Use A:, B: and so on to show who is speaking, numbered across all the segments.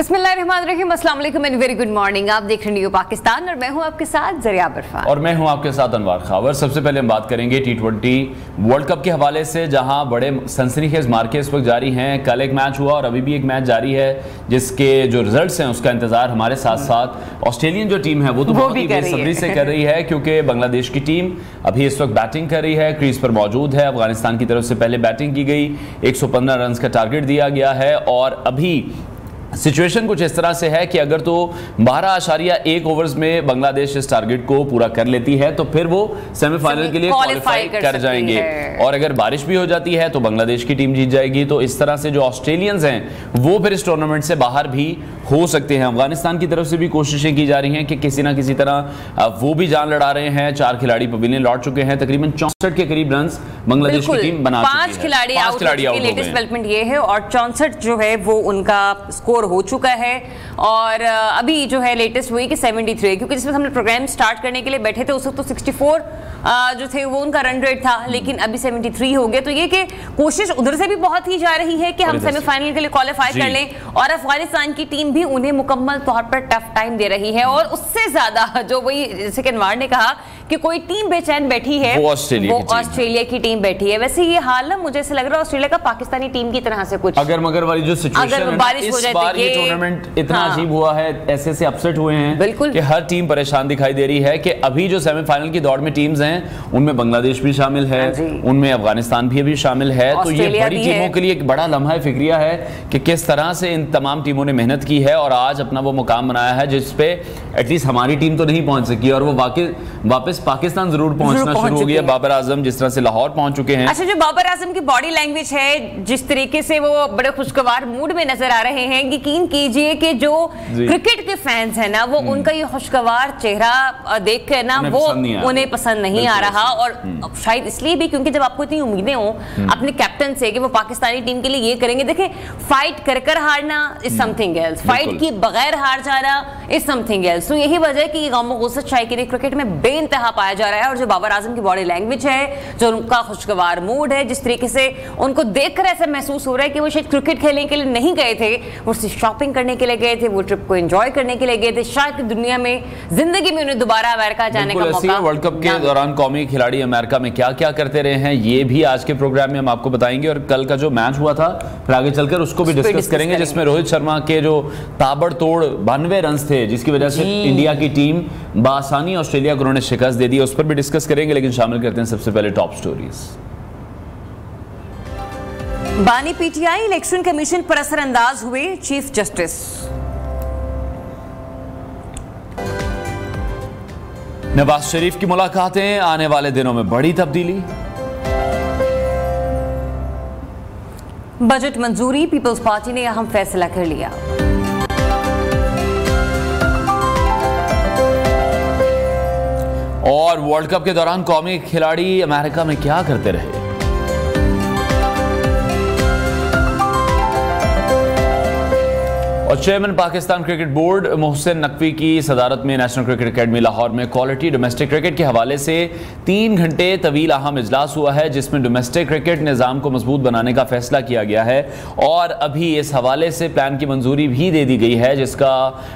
A: बिस्मिल्लाहिर्रहमानिर्रहीम, अस्सलाम वालेकुम एंड वेरी गुड मॉर्निंग। आप देख रहे हैं न्यू पाकिस्तान और मैं हूं आपके साथ जरिया बरफा
B: और मैं हूं आपके साथ अनवर खावर। सबसे पहले हम बात करेंगे T20 वर्ल्ड कप के हवाले से, जहां बड़े सनसनीखेज मार्के इस वक्त जारी हैं। कल एक मैच हुआ और अभी भी एक मैच जारी है जिसके जो रिजल्ट्स हैं उसका इंतजार हमारे साथ साथ ऑस्ट्रेलियन जो टीम है वो तो बहुत ही बेसब्री से कर रही है, क्योंकि बांग्लादेश की टीम अभी इस वक्त बैटिंग कर रही है, क्रीज पर मौजूद है। अफगानिस्तान की तरफ से पहले बैटिंग की गई, 115 रन का टारगेट दिया गया है और अभी सिचुएशन कुछ इस तरह से है कि अगर तो 12.1 ओवर्स में बांग्लादेश इस टारगेट को पूरा कर लेती है तो फिर वो सेमीफाइनल के लिए क्वालिफाई कर जाएंगे, और अगर बारिश भी हो जाती है तो बांग्लादेश की टीम जीत जाएगी। तो इस तरह से जो ऑस्ट्रेलियंस हैं वो फिर इस टूर्नामेंट से बाहर भी हो सकते हैं। अफगानिस्तान की तरफ से भी कोशिशें की जा रही हैं कि किसी ना किसी तरह वो भी जान लड़ा रहे हैं। 4 खिलाड़ी पवेलियन लौट चुके हैं, तकरीबन 64 के करीब रन बांग्लादेश की टीम बना चुकी है।
A: 5 खिलाड़ी आउट हो गए। लेटेस्ट डेवलपमेंट ये है और 64 जो है वो उनका स्कोर हो चुका है। और अभी जो है लेटेस्ट हुई कि 73, क्योंकि जिसमें हमने प्रोग्राम स्टार्ट करने के लिए बैठे थे उस वक्त तो 64 जो थे वो उनका रन रेट था, लेकिन अभी 73 हो गया। तो ये कि कोशिश उधर से भी बहुत ही जा रही है कि हम सेमीफाइनल के लिए क्वालिफाई कर लें, और अफगानिस्तान की टीम भी उन्हें मुकम्मल तौर पर टफ टाइम दे रही है। और उससे ज्यादा जो वही जैसे कि अनवर ने कहा कि कोई टीम बेचैन बैठी है वो ऑस्ट्रेलिया की टीम बैठी है। वैसे ये हाल ना मुझे ऐसा लग रहा है ऑस्ट्रेलिया का पाकिस्तानी टीम की तरह से कुछ
B: अगर मगर वाली जो सिचुएशन है,
A: बारिश हो जाती है,
B: टूर्नामेंट इतना अजीब हुआ है, ऐसे अपसेट हुए हैं बिल्कुल कि हर टीम परेशान दिखाई दे रही है। कि अभी जो सेमीफाइनल की दौड़ में टीम्स हैं उनमें बांग्लादेश भी शामिल है, उनमें अफगानिस्तान भी अभी शामिल है। तो ये बड़ी टीमों के लिए एक बड़ा लम्हा फिक्रिया है कि किस तरह से इन तमाम टीमों ने मेहनत की है और आज अपना वो मुकाम बनाया है जिसपे एटलीस्ट हमारी टीम तो नहीं पहुंच सकी, और वो वापस पाकिस्तान जरूर पहुंचना शुरू हो गया। बाबर आजम जिस तरह से लाहौर पहुंच चुके हैं।
A: अच्छा, जो बाबर आजम की बॉडी लैंग्वेज है, जिस तरीके से वो बड़े खुशगवार मूड में नजर आ रहे हैं, यकीन कीजिए कि जो क्रिकेट के फैंस हैं ना वो उनका ये खुशगवार चेहरा देख कर ना वो उन्हें पसंद नहीं आ रहा। और शायद इसलिए भी क्योंकि जब आपको इतनी उम्मीदें हो अपने कैप्टन से कि वो पाकिस्तानी टीम के लिए ये करेंगे, देखें फाइट कर हारना इज समथिंग एल्स, फाइट की बगैर हार जाना इज समथिंग एल्स। तो यही वजह है कि गम गुस्सा शायकीन क्रिकेट में बेइंतहा पाया जा रहा है। और जो बाबर आजम की बॉडी लैंग्वेज है, जो उनका खुशगवार मूड है, जिस तरीके से उनको देखकर ऐसा महसूस हो रहा है कि वो शायद क्रिकेट खेलने के लिए नहीं गए थे, वो सिर्फ शॉपिंग करने के लिए गए थे, वो ट्रिप को एंजॉय करने के लिए गए थे। शायद दुनिया में जिंदगी में उन्हें दोबारा अमेरिका जाने का मौका।
B: वर्ल्ड कप के दौरान कौमी खिलाड़ी अमेरिका में क्या क्या करते रहे हैं ये भी आज के प्रोग्राम में हम आपको बताएंगे। और कल का जो मैच हुआ था फिर आगे चलकर उसको भी डिस्कस करेंगे, जिसमें रोहित शर्मा के जो ताबड़तोड़ 92 रन थे जिसकी वजह से इंडिया की टीम बासानी ऑस्ट्रेलिया को उन्होंने शिकस्त दे दी, उस पर भी डिस्कस करेंगे। लेकिन शामिल करते हैं सबसे पहले टॉप स्टोरीज।
A: बानी पीटीआई इलेक्शन कमीशन पर असरअंदाज हुए चीफ जस्टिस।
B: नवाज शरीफ की मुलाकातें आने वाले दिनों में बड़ी तब्दीली।
A: बजट मंजूरी, पीपल्स पार्टी ने अहम फैसला कर लिया।
B: और वर्ल्ड कप के दौरान कौमी खिलाड़ी अमेरिका में क्या करते रहे। और chairman Pakistan cricket board Mohsin Naqvi की सदारत में नेशनल क्रिकेट अकेडमी लाहौर में क्वालिटी डोमेस्टिक क्रिकेट के हवाले से 3 घंटे तवील अहम इजलास हुआ है, जिसमें डोमेस्टिक क्रिकेट निज़ाम को मजबूत बनाने का फैसला किया गया है। और अभी इस हवाले से प्लान की मंजूरी भी दे दी गई है, जिसका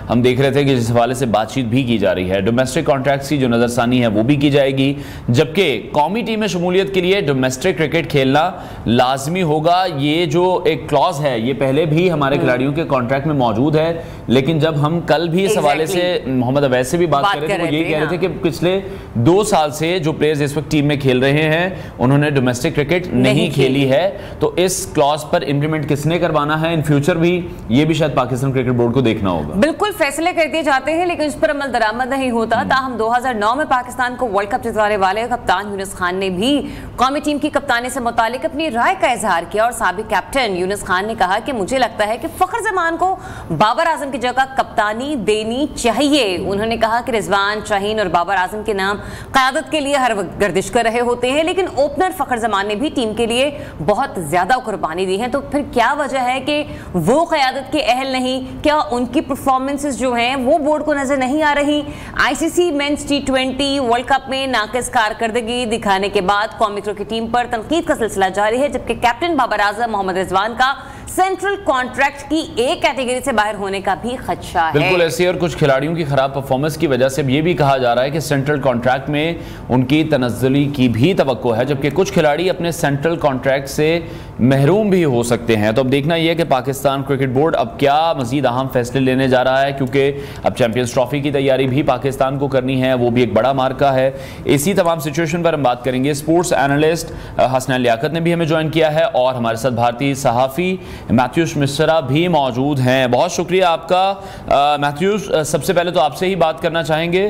B: हम देख रहे थे कि जिस हवाले से बातचीत भी की जा रही है। डोमेस्टिक कॉन्ट्रैक्ट्स की जो नज़रसानी है वो भी की जाएगी, जबकि कौमी टीम में शमूलियत के लिए डोमेस्टिक क्रिकेट खेलना लाजमी होगा। ये जो एक क्लॉज है ये पहले भी हमारे खिलाड़ियों के कॉन्ट्रैक्ट में मौजूद है, लेकिन जब हम कल भी इस हवाले से मोहम्मद अवैस से भी बात कर रहे थे, वो ये कह रहे थे कि पिछले 2 साल से जो प्लेयर्स इस वक्त टीम में खेल रहे हैं उन्होंने डोमेस्टिक क्रिकेट नहीं खेली है। तो इस क्लॉज पर इंप्लीमेंट किसने करवाना है इन फ्यूचर भी, ये भी शायद पाकिस्तान क्रिकेट बोर्ड को देखना होगा।
A: बिल्कुल फैसले कर दिए जाते हैं लेकिन उस पर अमल दरामद नहीं होता। ताहम 2009 में पाकिस्तान को वर्ल्ड कप जितवाने वाले कप्तान यूनुस खान ने भी कौमी टीम की कप्तानी से मुतालिक अपनी राय का इजहार किया। और साबिक कैप्टन यूनुस खान ने कहा कि मुझे लगता है कि फखर जमान को बाबर आजम की जगह कप्तानी देनी चाहिए। उन्होंने कहा कि रिजवान, शाहीन और बाबर आजम के नाम क़यादत के लिए हर वक्त गर्दिश कर रहे होते हैं, लेकिन ओपनर फखर जमान ने भी टीम के लिए बहुत ज्यादा कुर्बानी दी है। तो फिर क्या वजह है कि वो क़यादत के अहल नहीं? क्या उनकी परफॉर्मेंसेस जो हैं वो बोर्ड को नजर नहीं आ रही? ICC men's T20 world cup में नाक़िस कारकर्दगी दिखाने के बाद कौमी क्रिकेट टीम पर तनकीद का सिलसिला जारी है, जबकि कैप्टन बाबर आजम, मोहम्मद रिजवान का सेंट्रल कॉन्ट्रैक्ट की एक कैटेगरी से बाहर होने का भी खदशा है।
B: बिल्कुल ऐसे, और कुछ खिलाड़ियों की खराब परफॉर्मेंस की वजह से ये भी कहा जा रहा है कि सेंट्रल कॉन्ट्रैक्ट में उनकी तनज़्ज़ुली की भी तवक्को है, जबकि कुछ खिलाड़ी अपने सेंट्रल कॉन्ट्रैक्ट से महरूम भी हो सकते हैं। तो अब देखना यह है कि पाकिस्तान क्रिकेट बोर्ड अब क्या मजीद अहम फैसले लेने जा रहा है, क्योंकि अब चैंपियंस ट्रॉफी की तैयारी भी पाकिस्तान को करनी है, वो भी एक बड़ा मार्का है। इसी तमाम सिचुएशन पर हम बात करेंगे। स्पोर्ट्स एनालिस्ट हसनैन लियाकत ने भी हमें ज्वाइन किया है और हमारे साथ भारतीय सहाफ़ी मैथ्यूस मिश्रा भी मौजूद हैं। बहुत शुक्रिया आपका मैथ्यूस। सबसे पहले तो आपसे ही बात करना चाहेंगे।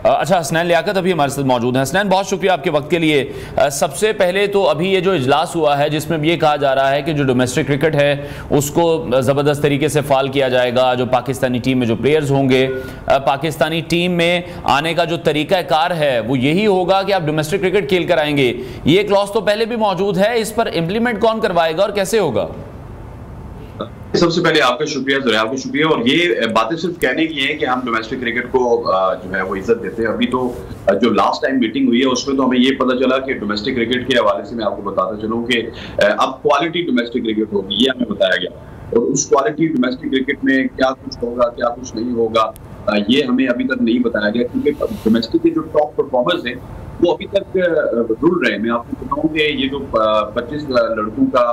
B: अच्छा, हसनैन लियाकत अभी हमारे साथ मौजूद हैं। हसनैन, बहुत शुक्रिया आपके वक्त के लिए। सबसे पहले तो अभी ये जो इजलास हुआ है जिसमें ये कहा जा रहा है कि जो डोमेस्टिक क्रिकेट है उसको ज़बरदस्त तरीके से फाल किया जाएगा, जो पाकिस्तानी टीम में जो प्लेयर्स होंगे, पाकिस्तानी टीम में आने का जो तरीक़ाकार है वो यही होगा कि आप डोमेस्टिक क्रिकेट खेल कर आएंगे। ये क्लॉज तो पहले भी मौजूद है, इस पर इम्प्लीमेंट कौन करवाएगा और कैसे होगा?
C: सबसे पहले आपका शुक्रिया, ज़रा आपका शुक्रिया। और ये बातें सिर्फ कहने की हैं कि हम डोमेस्टिक क्रिकेट को जो है वो इज्जत देते हैं। अभी तो जो लास्ट टाइम मीटिंग हुई है उसमें तो हमें ये पता चला कि डोमेस्टिक क्रिकेट के हवाले से मैं आपको बताता चलूं कि अब क्वालिटी डोमेस्टिक क्रिकेट होगी, ये हमें बताया गया। और उस क्वालिटी डोमेस्टिक क्रिकेट में क्या कुछ होगा, क्या कुछ नहीं होगा, ये हमें अभी तक नहीं बताया गया, क्योंकि डोमेस्टिक के जो टॉप परफॉर्मर्स हैं वो अभी तक रुल रहे हैं। मैं आपको बताऊं कि ये जो 25 लड़कों का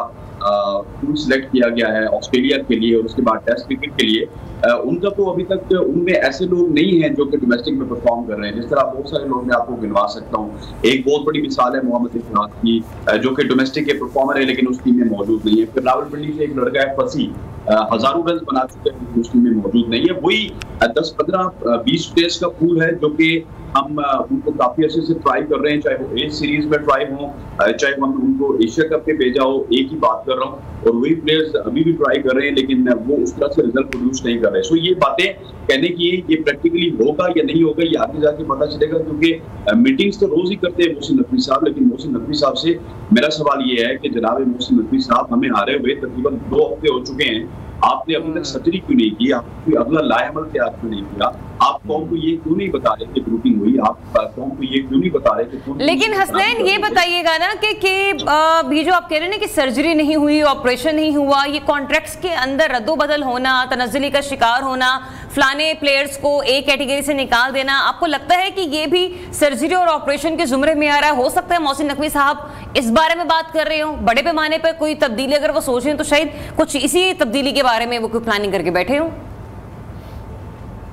C: पूल सिलेक्ट किया गया है ऑस्ट्रेलिया के लिए और उसके बाद टेस्ट क्रिकेट के लिए, उनका तो अभी तक उनमें ऐसे लोग नहीं हैं जो कि डोमेस्टिक में परफॉर्म कर रहे हैं। जिस तरह बहुत सारे लोग मैं आपको गिनवा सकता हूँ। एक बहुत बड़ी मिसाल है मोहम्मद इफराज की, जो कि डोमेस्टिक के परफॉर्मर है लेकिन उस टीम में मौजूद नहीं है। फिर रावलपिंडी से एक लड़का है फसी, हजारों रन बना चुके हैं, उस टीम में मौजूद नहीं है। वही 10, 15, 20 प्लेयर्स का पूल है जो कि हम उनको काफी अच्छे से ट्राई कर रहे हैं, चाहे वो एज सीरीज में ट्राई हो, चाहे हम उनको एशिया कप में भेजा हो। एक ही बात कर रहा हूँ, और वही प्लेयर्स अभी भी ट्राई कर रहे हैं लेकिन वो उस तरह से रिजल्ट प्रोड्यूस नहीं कर रहे। सो ये बातें कहने की ये प्रैक्टिकली होगा या नहीं होगा ये आगे जाके पता चलेगा, क्योंकि मीटिंग्स तो रोज ही करते हैं मोहसिन नकवी साहब। लेकिन मोहसिन नकवी साहब से मेरा सवाल ये है कि जनाब मोहसिन नकवी साहब, हमें हारे हुए तकरीबन 2 हफ्ते हो चुके हैं, आपने अभी तक सर्जरी क्यों नहीं की? आपने कोई अगला लाएमल तैयार क्यों नहीं किया? आप कौन को ये क्यों नहीं बता रहे कि ग्रुपिंग हुई? आप कौन को ये क्यों नहीं बता रहे कि?
A: लेकिन हसनैन ये बताइएगा ना कि भी जो आप कह रहे हैं कि सर्जरी नहीं हुई, ऑपरेशन नहीं हुआ, ये कॉन्ट्रैक्ट्स के अंदर रद्दोबदल होना, तनज़्ज़ुली का शिकार होना, फलाने प्लेयर्स को एक कैटेगरी से निकाल देना, आपको लगता है कि ये भी सर्जरी और ऑपरेशन के जुमरे में आ रहा है? हो सकता है मोहसिन नकवी साहब इस बारे में बात कर रहे हो, बड़े पैमाने पर कोई तब्दीली अगर वो सोच रहे हैं तो शायद कुछ इसी तब्दीली के बारे में वो कोई प्लानिंग करके बैठे हो।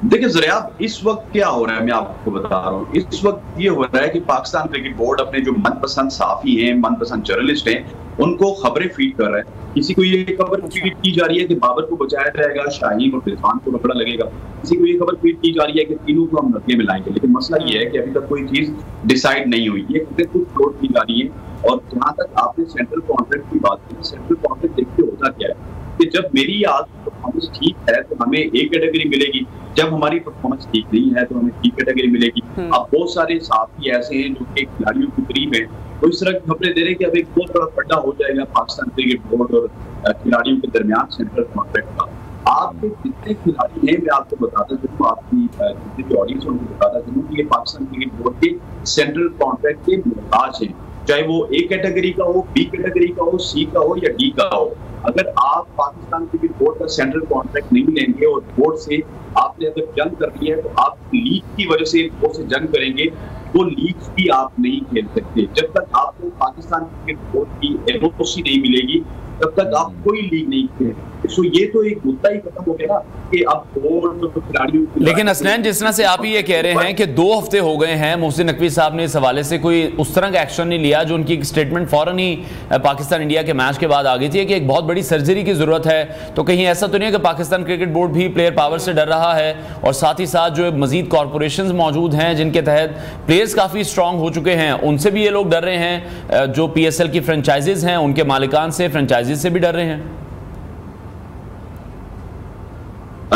C: देखिए जरा, इस वक्त क्या हो रहा है मैं आपको बता रहा हूँ। इस वक्त ये हो रहा है कि पाकिस्तान क्रिकेट बोर्ड अपने जो मनपसंद साफी हैं, मनपसंद जर्नलिस्ट हैं, उनको खबरें फीड कर रहा है। किसी को ये खबर फीड की जा रही है कि बाबर को बचाया जाएगा, शाहीन और रिजवान को रगड़ा लगेगा। किसी को ये खबर फीड की जा रही है कि तीनों को हम नदिये में लाएंगे। लेकिन मसला ये है कि अभी तक कोई चीज डिसाइड नहीं हुई, ये खबरें कुछ फ्लोट की जा रही है। और जहां तक आपने सेंट्रल कॉन्ट्रैक्ट की बात की, सेंट्रल कॉन्ट्रैक्ट देखते होता क्या है कि जब मेरी आज परफॉर्मेंस ठीक है तो हमें ए कैटेगरी मिलेगी, जब हमारी परफॉर्मेंस ठीक नहीं है तो हमें बी कैटेगरी मिलेगी। अब बहुत सारे साथी ऐसे हैं जो कि खिलाड़ियों के करीब हैं, तो इस तरह की खबरें दे रहे हैं कि अब एक बहुत बड़ा पट्टा हो जाएगा पाकिस्तान क्रिकेट बोर्ड और खिलाड़ियों के दरमियान सेंट्रल कॉन्ट्रैक्ट का। आपके जितने खिलाड़ी हैं मैं आपको बताता चलूँ, आपकी जितने भी ऑडियंस है उनको बताता चलूँ कि ये पाकिस्तान क्रिकेट बोर्ड के सेंट्रल कॉन्ट्रैक्ट के मुहताज हैं, चाहे वो ए कैटेगरी का हो, बी कैटेगरी का हो, सी का हो या डी का हो। अगर आप पाकिस्तान क्रिकेट बोर्ड का सेंट्रल कॉन्ट्रैक्ट नहीं लेंगे और बोर्ड से आपने अगर जंग करनी है तो आप लीग की वजह से बोर्ड से जंग करेंगे, तो लीग भी आप नहीं खेल सकते। जब तक आपको पाकिस्तान क्रिकेट बोर्ड की एनओसी नहीं मिलेगी तब तक आप कोई लीग नहीं खेल। तो ये तो एक मुद्दा ही खत्म हो गया ना कि अब बोर्ड तो खिलाड़ियों।
B: लेकिन हसनैन, जिस तरह से आप ही ये कह रहे हैं कि 2 हफ्ते हो गए हैं, मोहसिन नकवी साहब ने इस हवाले से कोई उस तरह का एक्शन नहीं लिया, जो उनकी स्टेटमेंट फौरन ही पाकिस्तान इंडिया के मैच के बाद आ गई थी कि एक बहुत बड़ी सर्जरी की जरूरत है। तो कहीं ऐसा तो नहीं है कि पाकिस्तान क्रिकेट बोर्ड भी प्लेयर पावर से डर रहा है और साथ ही साथ जो मजीद कॉरपोरेशन मौजूद हैं जिनके तहत प्लेयर्स काफ़ी स्ट्रॉन्ग हो चुके हैं, उनसे भी ये लोग डर रहे हैं? जो PSL की फ्रेंचाइजीज हैं उनके मालिकान से, फ्रेंचाइजीज से भी डर रहे हैं?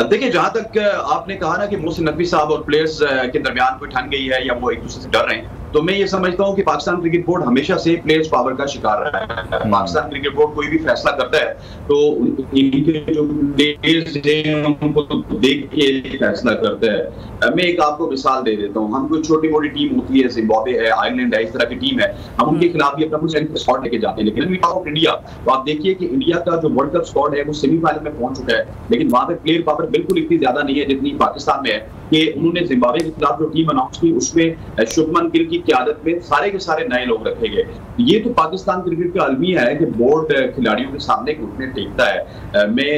C: देखिए, जहां तक आपने कहा ना कि मोहसिन नकवी साहब और प्लेयर्स के दरमियान कोई ठन गई है या वो एक दूसरे से डर रहे हैं, तो मैं ये समझता हूं कि पाकिस्तान क्रिकेट बोर्ड हमेशा से प्लेयर्स पावर का शिकार रहा है। पाकिस्तान क्रिकेट बोर्ड कोई भी फैसला करता है तो इनके जो प्लेयर्स हैं उनको देख के फैसला करता है। मैं एक आपको मिसाल दे देता हूँ, हम कोई छोटी मोटी टीम होती है, जिम्बाब्वे है, आयरलैंड है, इस तरह की टीम है, हम उनके खिलाफ भी अपना कुछ स्क्वाड लेके जाते हैं। लेकिन ऑफ इंडिया तो आप देखिए कि इंडिया का जो वर्ल्ड कप स्क्वाड है वो सेमीफाइनल में पहुंच चुका है, लेकिन वहां पे प्लेयर पावर बिल्कुल इतनी ज्यादा नहीं है जितनी पाकिस्तान में है कि उन्होंने जिम्बाब्वे के खिलाफ जो टीम अनाउंस की उसमें शुभमन गिल की क़यादत में सारे के सारे नए लोग रखे गए। ये तो पाकिस्तान क्रिकेट का अलमिया है कि बोर्ड खिलाड़ियों के सामने घुटने टेकता है। मैं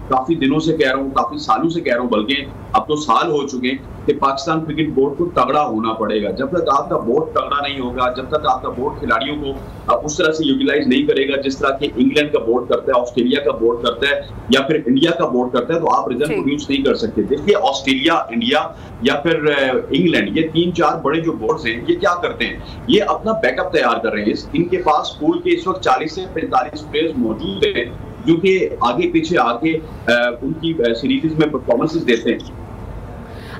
C: काफी दिनों से कह रहा हूँ, काफी सालों से कह रहा हूँ, बल्कि अब तो साल हो चुके कि पाकिस्तान क्रिकेट बोर्ड को तगड़ा होना पड़ेगा। जब तक आपका बोर्ड तगड़ा नहीं होगा, जब तक आपका बोर्ड खिलाड़ियों को उस तरह से यूटिलाइज नहीं करेगा जिस तरह के इंग्लैंड का बोर्ड करता है, ऑस्ट्रेलिया का बोर्ड करता है या फिर इंडिया का बोर्ड करता है, तो आप रिजल्ट प्रोड्यूस नहीं कर सकते। देखिए ऑस्ट्रेलिया, इंडिया या फिर इंग्लैंड, ये 3-4 बड़े जो बोर्ड्स हैं ये क्या करते हैं, ये अपना बैकअप तैयार कर रहे हैं। इनके पास पूल के इस वक्त 40 से 45 प्लेयर्स मौजूद हैं जो कि आगे पीछे आके उनकी सीरीज में परफॉर्मेंसेस देते हैं।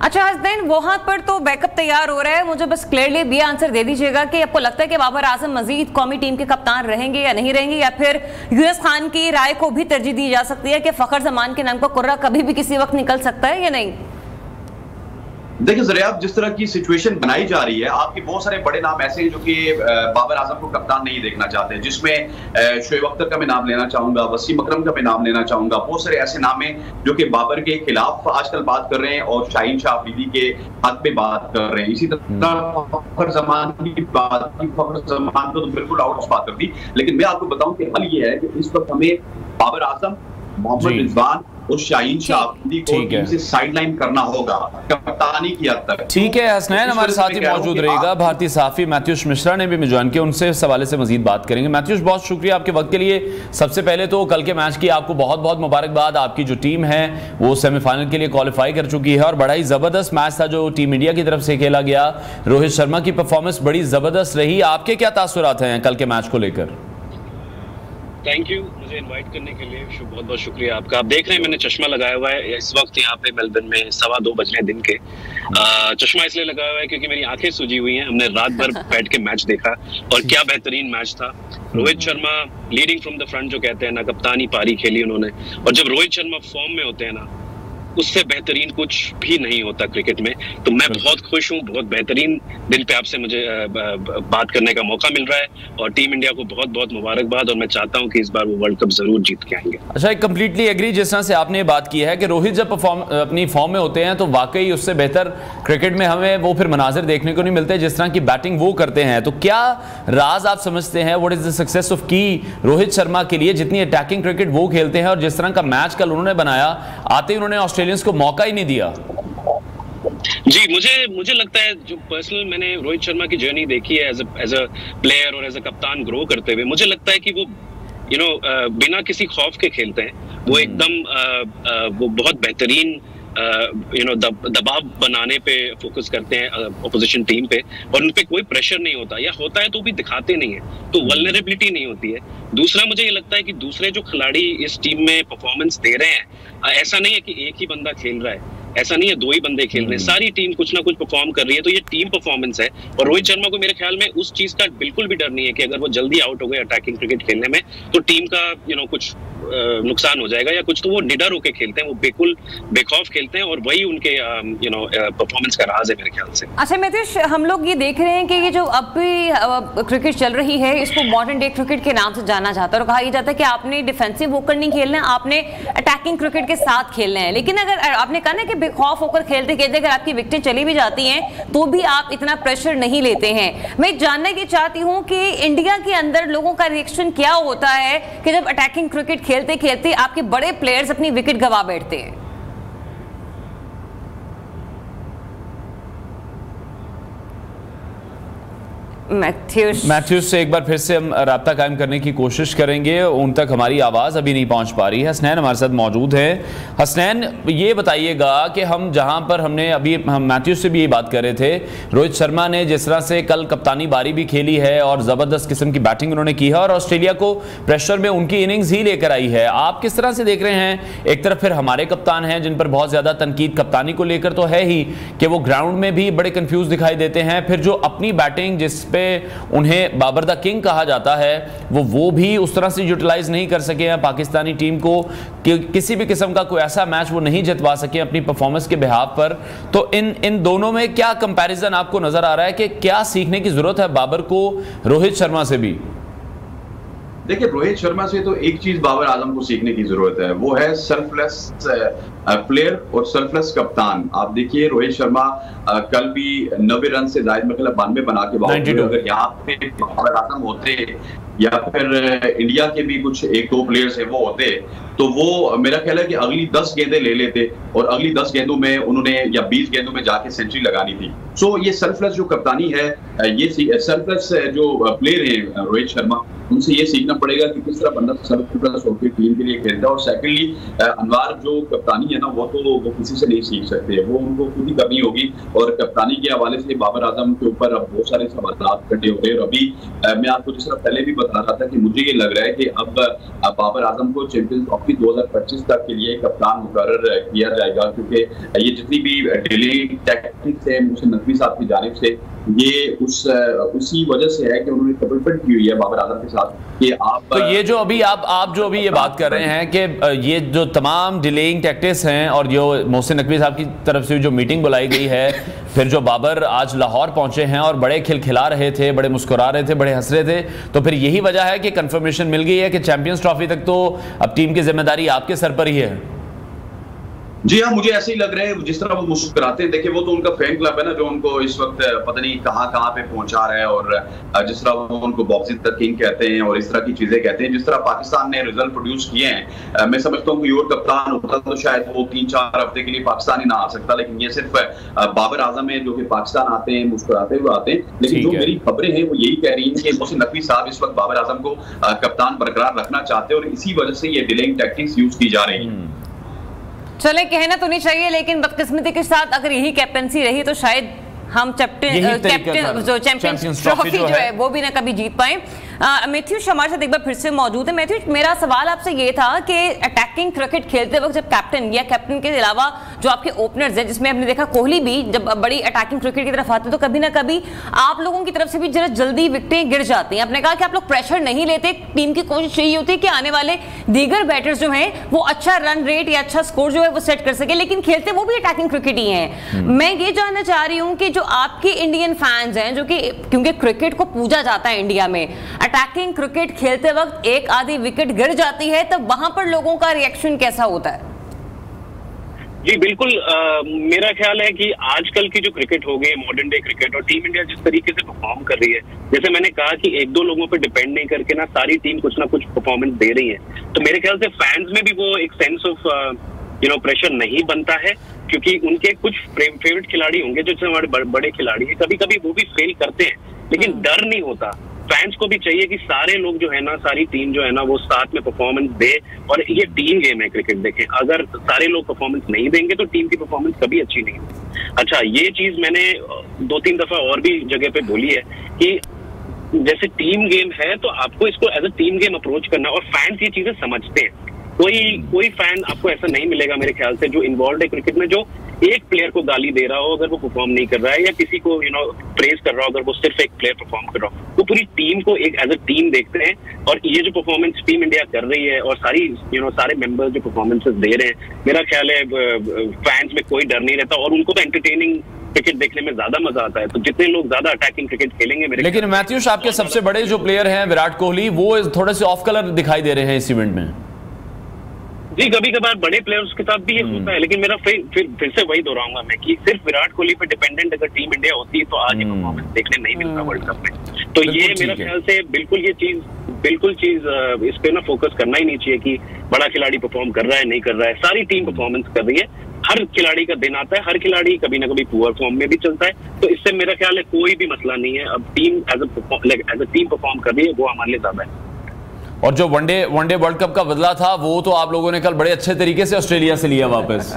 A: अच्छा हसनैन, वहां पर तो बैकअप तैयार हो रहा है, मुझे बस क्लियरली ये आंसर दे दीजिएगा कि आपको लगता है कि बाबर आजम मजीद कौमी टीम के कप्तान रहेंगे या नहीं रहेंगे, या फिर यूएस खान की राय को भी तरजीह दी जा सकती है कि फखर जमान के नाम का कुर्रा कभी भी किसी वक्त निकल सकता है या नहीं?
C: देखिए ज़रिया, जिस तरह की सिचुएशन बनाई जा रही है, आपके बहुत सारे बड़े नाम ऐसे हैं जो कि बाबर आजम को कप्तान नहीं देखना चाहते, जिसमें शोएब अख्तर का मैं नाम लेना चाहूंगा, वसीम अकरम का मैं नाम लेना चाहूंगा। बहुत सारे ऐसे नाम हैं जो कि बाबर के खिलाफ आजकल बात कर रहे हैं और शाहीन शाह अफरीदी के हक में बात कर रहे हैं। इसी तरह फखर जमान की बात की, फखर जमान तो बिल्कुल आउट ऑफ बात कर दी। लेकिन मैं आपको बताऊं कि हल ये है कि इस वक्त हमें बाबर आजम, मोहम्मद रिजवान और शाहीन शाह अफरीदी को टीम से साइडलाइन करना होगा कप्तानी की हद तक।
B: ठीक है, हसनैन हमारे साथ ही मौजूद रहेगा। भारतीय सहाफी मैथ्यूश मिश्रा ने भी हमें ज्वाइन किया, उनसे इस हवाले से मजीद बात करेंगे। मैथ्यूश, बहुत शुक्रिया आपके वक्त के लिए। सबसे पहले तो कल के मैच की आपको बहुत बहुत मुबारकबाद। आपकी जो टीम है वो सेमीफाइनल के लिए क्वालिफाई कर चुकी है और बड़ा ही जबरदस्त मैच था जो टीम इंडिया की तरफ से खेला गया। रोहित शर्मा की परफॉर्मेंस बड़ी जबरदस्त रही। आपके क्या तासुरात हैं कल के मैच को लेकर?
D: थैंक यू मुझे इनवाइट करने के लिए, बहुत बहुत शुक्रिया आपका। आप देख रहे हैं मैंने चश्मा लगाया हुआ है इस वक्त यहाँ पे मेलबर्न में 2:15 बजने दिन के। चश्मा इसलिए लगाया हुआ है क्योंकि मेरी आंखें सूजी हुई हैं। हमने रात भर बैठ के मैच देखा और क्या बेहतरीन मैच था। Rohit Sharma leading from the front जो कहते हैं ना, कप्तानी पारी खेली उन्होंने। और जब रोहित शर्मा फॉर्म में होते हैं ना, उससे बेहतरीन कुछ भी नहीं होता क्रिकेट में। तो मैं बहुत खुश हूँ, बहुत बेहतरीन दिन पे आपसे मुझे बात करने का मौका मिल रहा है और टीम इंडिया को बहुत बहुत मुबारकबाद। और मैं चाहता हूँ कि इस बार वो वर्ल्ड कप जरूर जीत के आएंगे।
B: अच्छा, कंप्लीटली एग्री जिस तरह से आपने बात की है कि रोहित जब अपनी फॉर्म में होते हैं तो वाकई उससे बेहतर क्रिकेट में हमें वो फिर मनाजिर देखने को नहीं मिलते जिस तरह की बैटिंग वो करते हैं। तो क्या राज आप समझते हैं, what is the success of की रोहित शर्मा के लिए, जितनी अटैकिंग क्रिकेट वो खेलते हैं और जिस तरह का मैच कल उन्होंने बनाया, आते ही उन्होंने ऑस्ट्रेलियंस को मौका ही नहीं दिया?
D: जी, मुझे लगता है, जो पर्सनल मैंने रोहित शर्मा की जर्नी देखी है एज अ प्लेयर और एज अ कप्तान ग्रो करते हुए, मुझे लगता है कि वो बिना किसी खौफ के खेलते हैं। वो एकदम वो बहुत बेहतरीन दबाव बनाने पे फोकस करते हैं ऑपोजिशन टीम पे, और उन पे कोई प्रेशर नहीं होता, या होता है तो भी दिखाते नहीं है, तो वल्नरेबिलिटी नहीं होती है। दूसरा, मुझे ये लगता है कि दूसरे जो खिलाड़ी इस टीम में परफॉर्मेंस दे रहे हैं, ऐसा नहीं है कि एक ही बंदा खेल रहा है, ऐसा नहीं है 2 ही बंदे खेल रहे हैं, सारी टीम कुछ ना कुछ परफॉर्म कर रही है। तो ये टीम परफॉर्मेंस है। और रोहित शर्मा को मेरे ख्याल में उस चीज का बिल्कुल भी डर नहीं है कि अगर वो जल्दी आउट हो गए अटैकिंग क्रिकेट खेलने में तो टीम का कुछ नुकसान हो जाएगा या कुछ। तो वो निडर होकर खेलते हैं, वो बिल्कुल बेखौफ खेलते हैं, और वही उनके परफॉर्मेंस का राज है मेरे ख्याल से।
A: अच्छा मैथ्यूश, हम लोग ये देख रहे हैं कि ये जो अब भी क्रिकेट चल रही है, इसको मॉडर्न डे क्रिकेट के नाम से जाना जाता है और कहा यह जाता है कि आपने डिफेंसिव होकर नहीं खेलना है, आपने अटैकिंग क्रिकेट के साथ खेलना है। लेकिन अगर आपने कहा ना कि बेखौफ होकर खेलते खेलते अगर आपकी विकेटें चली भी जाती हैं तो भी आप इतना प्रेशर नहीं लेते हैं। मैं जानना ये चाहती हूं कि इंडिया के अंदर लोगों का रिएक्शन क्या होता है कि जब अटैकिंग क्रिकेट खेलते खेलते आपके बड़े प्लेयर्स अपनी विकेट गंवा बैठते हैं?
B: मैथ्यूज से एक बार फिर से हम राब्ता कायम करने की कोशिश करेंगे, उन तक हमारी आवाज़ अभी नहीं पहुंच पा रही है। हसनैन हमारे साथ मौजूद है। हसनैन, ये बताइएगा कि हम जहां पर हम मैथ्यूज से भी ये बात कर रहे थे, रोहित शर्मा ने जिस तरह से कल कप्तानी बारी भी खेली है और ज़बरदस्त किस्म की बैटिंग उन्होंने की है और ऑस्ट्रेलिया को प्रेशर में उनकी इनिंग्स ही लेकर आई है, आप किस तरह से देख रहे हैं? एक तरफ फिर हमारे कप्तान हैं जिन पर बहुत ज़्यादा तनकीद कप्तानी को लेकर तो है ही कि वो ग्राउंड में भी बड़े कंफ्यूज दिखाई देते हैं, फिर जो अपनी बैटिंग जिस पे उन्हें बाबर द किंग कहा जाता है वो भी उस तरह से यूटिलाइज नहीं कर सके हैं पाकिस्तानी टीम को कि किसी भी किस्म का कोई ऐसा मैच वो नहीं जितवा सके अपनी परफॉर्मेंस के बिहाफ पर। तो इन दोनों में क्या कंपैरिजन आपको नजर आ रहा है कि क्या सीखने की जरूरत है बाबर को रोहित शर्मा से भी?
C: देखिए, रोहित शर्मा से तो एक चीज बाबर आजम को सीखने की जरूरत है, वो है सेल्फलेस प्लेयर और सेल्फलेस कप्तान। आप देखिए, रोहित शर्मा कल भी 90 रन से जायद में 92 बना के बावजूद अगर यहाँ पे बाबर आजम होते या फिर इंडिया के भी कुछ 1-2 प्लेयर्स है वो होते तो वो मेरा ख्याल है कि अगली 10 गेंदें ले लेते और अगली 10 गेंदों में उन्होंने या 20 गेंदों में जाके सेंचुरी लगानी थी। सो ये सेल्फलेस जो कप्तानी है, ये सेल्फलेस जो प्लेयर है रोहित शर्मा, उनसे ये सीखना पड़ेगा कि किस तरह बंदा सेल्फलेस होकर टीम के लिए खेलता है। और सेकेंडली अनवर जो कप्तानी है ना, वो किसी से नहीं सीख सकते, वो उनको खुद ही करनी होगी। और कप्तानी के हवाले से बाबर आजम के ऊपर अब बहुत सारे सवाल खड़े हो रहे हैं। और अभी मैं आपको जिस तरह पहले भी बता रहा था कि मुझे ये लग रहा है कि अब बाबर आजम को चैंपियंस ट्रॉफी 2025 तक के लिए कप्तान मुकर्रर किया जाएगा, क्योंकि ये जितनी भी डिलींग टैक्टिक्स है मोहसिन नकवी साहब की जानिब से, ये उसी वजह से है कि उन्होंने कमिटमेंट की हुई है बाबर आजम के साथ कि आप
B: तो ये जो अभी आप जो अभी ये बात कर रहे हैं कि ये जो तमाम डिलेइंग टैक्टिक्स हैं और जो मोहसिन नकवी साहब की तरफ से जो मीटिंग बुलाई गई है, फिर जो बाबर आज लाहौर पहुंचे हैं और बड़े खिलखिला रहे थे, बड़े मुस्कुरा रहे थे, बड़े हंस रहे थे, तो फिर यही वजह है कि कंफर्मेशन मिल गई है कि चैंपियंस ट्रॉफी तक तो अब टीम की जिम्मेदारी आपके सर पर ही है।
C: जी हाँ, मुझे ऐसे ही लग रहा है जिस तरह वो मुस्कुराते हैं। देखिए, वो तो उनका फैन क्लब है ना, जो उनको इस वक्त पता नहीं कहाँ पे पहुंचा रहा है। और जिस तरह वो उनको बॉक्सिंग द किंग कहते हैं और इस तरह की चीजें कहते हैं, जिस तरह पाकिस्तान ने रिजल्ट प्रोड्यूस किए हैं, मैं समझता हूँ कि और कप्तान होता तो शायद वो 3-4 हफ्ते के लिए पाकिस्तान ही ना आ सकता। लेकिन ये सिर्फ बाबर आजम है जो कि पाकिस्तान आते हैं, मुस्कुराते हुए आते हैं। लेकिन जो मेरी खबरें हैं वो यही कह रही है कि मोहसिन नकवी साहब इस वक्त बाबर आजम को कप्तान बरकरार रखना चाहते हैं और इसी वजह से ये डिलेइंग टैक्टिक्स यूज की जा रही है।
A: चले, कहना तो नहीं चाहिए, लेकिन बदकिस्मती के साथ अगर यही कैप्टनसी रही तो शायद हम कैप्टन जो चैंपियंस ट्रॉफी जो है वो भी ना कभी जीत पाए। मैथ्यूज हमारे साथ एक बार फिर से मौजूद है। मैथ्यूज, मेरा सवाल आपसे ये था कि अटैकिंग क्रिकेट खेलते वक्त जब कैप्टन या कैप्टन के अलावा जो आपके ओपनर्स हैं, जिसमें हमने देखा कोहली भी जब बड़ी अटैकिंग क्रिकेट की तरफ आते हैं तो कभी ना कभी आप लोगों की तरफ से भी जरा जल्दी विकेटें गिर जाती हैं। आपने कहा कि आप लोग प्रेशर नहीं लेते, टीम की कोशिश यही होती है कि आने वाले दीगर बैटर्स जो हैं वो अच्छा रन रेट या अच्छा स्कोर जो है वो सेट कर सके, लेकिन खेलते वो भी अटैकिंग क्रिकेट ही हैं। मैं ये जानना चाह रही हूँ कि जो आपके इंडियन फैंस हैं, जो कि क्योंकि क्रिकेट को पूजा जाता है इंडिया में, अटैकिंग क्रिकेट खेलते वक्त एक आधी विकेट गिर जाती है, तब वहां पर लोगों का रिएक्शन कैसा होता है?
D: जी बिल्कुल, मेरा ख्याल है कि आजकल की जो क्रिकेट हो गई, मॉडर्न डे क्रिकेट, और टीम इंडिया जिस तरीके से परफॉर्म कर रही है, जैसे मैंने कहा कि 1-2 लोगों पर डिपेंड नहीं करके ना सारी टीम कुछ ना कुछ परफॉर्मेंस दे रही है, तो मेरे ख्याल से फैंस में भी वो एक सेंस ऑफ प्रेशर नहीं बनता है, क्योंकि उनके कुछ फेवरेट खिलाड़ी होंगे जो हमारे बड़े खिलाड़ी हैं, कभी कभी वो भी फेल करते हैं, लेकिन डर नहीं होता। फैंस को भी चाहिए कि सारे लोग जो है ना, सारी टीम जो है ना, वो साथ में परफॉर्मेंस दे, और ये टीम गेम है क्रिकेट। देखें, अगर सारे लोग परफॉर्मेंस नहीं देंगे तो टीम की परफॉर्मेंस कभी अच्छी नहीं होगी। अच्छा, ये चीज मैंने 2-3 दफा और भी जगह पे बोली है कि जैसे टीम गेम है तो आपको इसको as a team game approach करना, और फैंस ये चीजें समझते हैं। कोई फैन आपको ऐसा नहीं मिलेगा मेरे ख्याल से जो इन्वॉल्व है क्रिकेट में, जो एक प्लेयर को गाली दे रहा हो अगर वो परफॉर्म नहीं कर रहा है, या किसी को प्रेज कर रहा हो अगर वो सिर्फ एक प्लेयर परफॉर्म कर रहा हो। वो पूरी टीम को एक एज अ टीम देखते हैं, और ये जो परफॉर्मेंस टीम इंडिया कर रही है और सारे मेंबर्स जो परफॉर्मेंसेस दे रहे हैं, मेरा ख्याल है फैंस में कोई डर नहीं रहता, और उनको तो एंटरटेनिंग क्रिकेट देखने में ज्यादा मजा आता है। तो जितने लोग ज्यादा अटैकिंग क्रिकेट खेलेंगे मेरे,
B: लेकिन मैथ्यूज आपके सबसे बड़े जो प्लेयर हैं विराट कोहली, वो थोड़े से ऑफ कलर दिखाई दे रहे हैं इस इवेंट में।
D: जी, कभी कभार बड़े प्लेयर्स के साथ भी ये होता है, लेकिन मेरा फिर से वही दोहराऊंगा मैं कि सिर्फ विराट कोहली पे डिपेंडेंट अगर टीम इंडिया होती तो आज ये परफॉर्मेंस देखने नहीं मिलता वर्ल्ड कप में। तो ये मेरा ख्याल से बिल्कुल चीज इस पे ना फोकस करना ही नहीं चाहिए कि बड़ा खिलाड़ी परफॉर्म कर रहा है नहीं कर रहा है, सारी टीम परफॉर्मेंस कर रही है। हर खिलाड़ी का दिन आता है, हर खिलाड़ी कभी ना कभी पुअर फॉर्म में भी चलता है, तो इससे मेरा ख्याल है कोई भी मसला नहीं है। अब team as a team perform कर रही है, वो हमारे लिए ज्यादा है।
B: और जो वनडे वर्ल्ड कप का बदला था वो तो आप लोगों ने कल बड़े अच्छे तरीके से ऑस्ट्रेलिया से लिया वापस।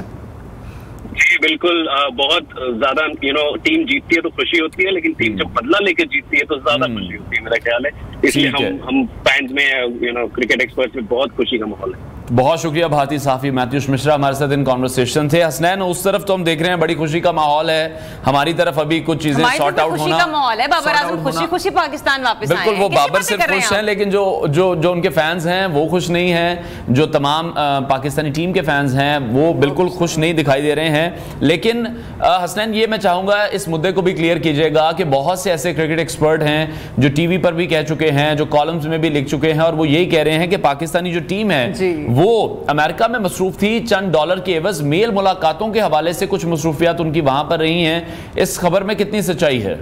D: जी बिल्कुल, बहुत ज्यादा टीम जीतती है तो खुशी होती है, लेकिन टीम जब बदला लेकर जीतती है तो ज्यादा खुशी होती है, मेरा ख्याल है। इसलिए हम फैंस में क्रिकेट एक्सपर्ट्स में बहुत खुशी का माहौल है।
B: बहुत शुक्रिया। भारतीय सहाफी मैथ्यूस मिश्रा हमारे साथ इन कॉन्वर्सेशन थे। हसनैन, उस तरफ तो हम देख रहे हैं बड़ी खुशी का माहौल है, हमारी तरफ अभी कुछ चीजें सॉर्ट आउट होना,
A: का माहौल है। बाबर आजम खुशी खुशी पाकिस्तान वापस आए हैं।
B: बिल्कुल, वो बाबर सिर्फ खुश हैं, लेकिन जो उनके फैंस हैं वो खुश नहीं हैं। जो तमाम पाकिस्तानी टीम के फैंस हैं वो बिल्कुल खुश नहीं दिखाई दे रहे हैं। लेकिन हसनैन, ये मैं चाहूंगा इस मुद्दे को भी क्लियर कीजिएगा कि बहुत से ऐसे क्रिकेट एक्सपर्ट हैं जो टीवी पर भी कह चुके हैं, जो कॉलम्स में भी लिख चुके हैं, और वो यही कह रहे हैं कि पाकिस्तानी जो टीम है वो अमेरिका में मसरूफ थी, चंद डॉलर के एवज मेल मुलाकातों के हवाले से कुछ मसरूफियात उनकी वहां पर रही हैं। इस खबर में कितनी सच्चाई है?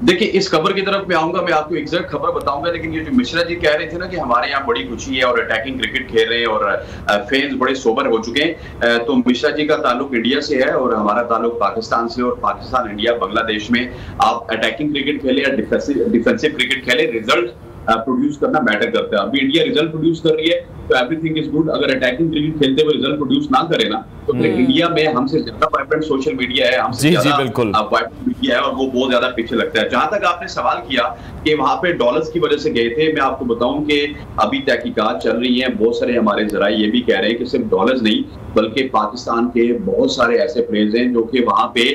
C: देखिए, इस खबर की तरफ मैं आऊंगा, मैं आपको एग्जैक्ट खबर बताऊंगा, लेकिन ये जो मिश्रा जी कह रहे थे ना कि हमारे यहाँ बड़ी खुशी है और अटैकिंग क्रिकेट खेल रहे हैं और फैंस बड़े सोबर हो चुके हैं, तो मिश्रा जी का ताल्लुक इंडिया से है और हमारा ताल्लुक पाकिस्तान से। और पाकिस्तान, इंडिया, बांग्लादेश में आप अटैकिंग क्रिकेट खेले या डिफेंसिव क्रिकेट खेले, रिजल्ट प्रोड्यूस करना मैटर करता है। अभी इंडिया रिजल्ट प्रोड्यूस कर रही है तो एवरीथिंग इज गुड। अगर अटैकिंग क्रिकेट खेलते हुए रिजल्ट प्रोड्यूस ना करे ना तो फिर इंडिया में हमसे ज्यादा वाइब्रेंट सोशल मीडिया है, हमसे ज्यादा वाइब्रेंट मीडिया है और वो बहुत ज्यादा पीछे लगता है। जहां तक आपने सवाल किया कि वहां पे डॉलर्स की वजह से गए थे, मैं आपको बताऊं कि अभी तहकीकात चल रही है, बहुत सारे हमारे जराए ये भी कह रहे हैं कि सिर्फ डॉलर्स नहीं बल्कि पाकिस्तान के बहुत सारे ऐसे प्लेयर्स हैं जो कि वहां पे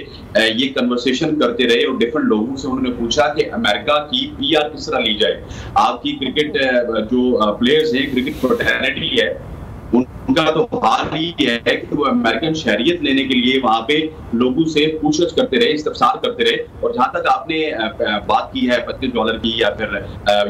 C: ये कन्वर्सेशन करते रहे और डिफरेंट लोगों से उन्होंने पूछा कि अमेरिका की पीआर किस तरह ली जाए। आपकी क्रिकेट जो प्लेयर्स हैं, क्रिकेट फ्रेटर्निटी है, उनका तो हाल ही है कि वो अमेरिकन शहरियत लेने के लिए वहां पे लोगों से पूछताछ करते रहे, इस्तफसार करते रहे। और जहां तक आपने बात की है $25 की, या फिर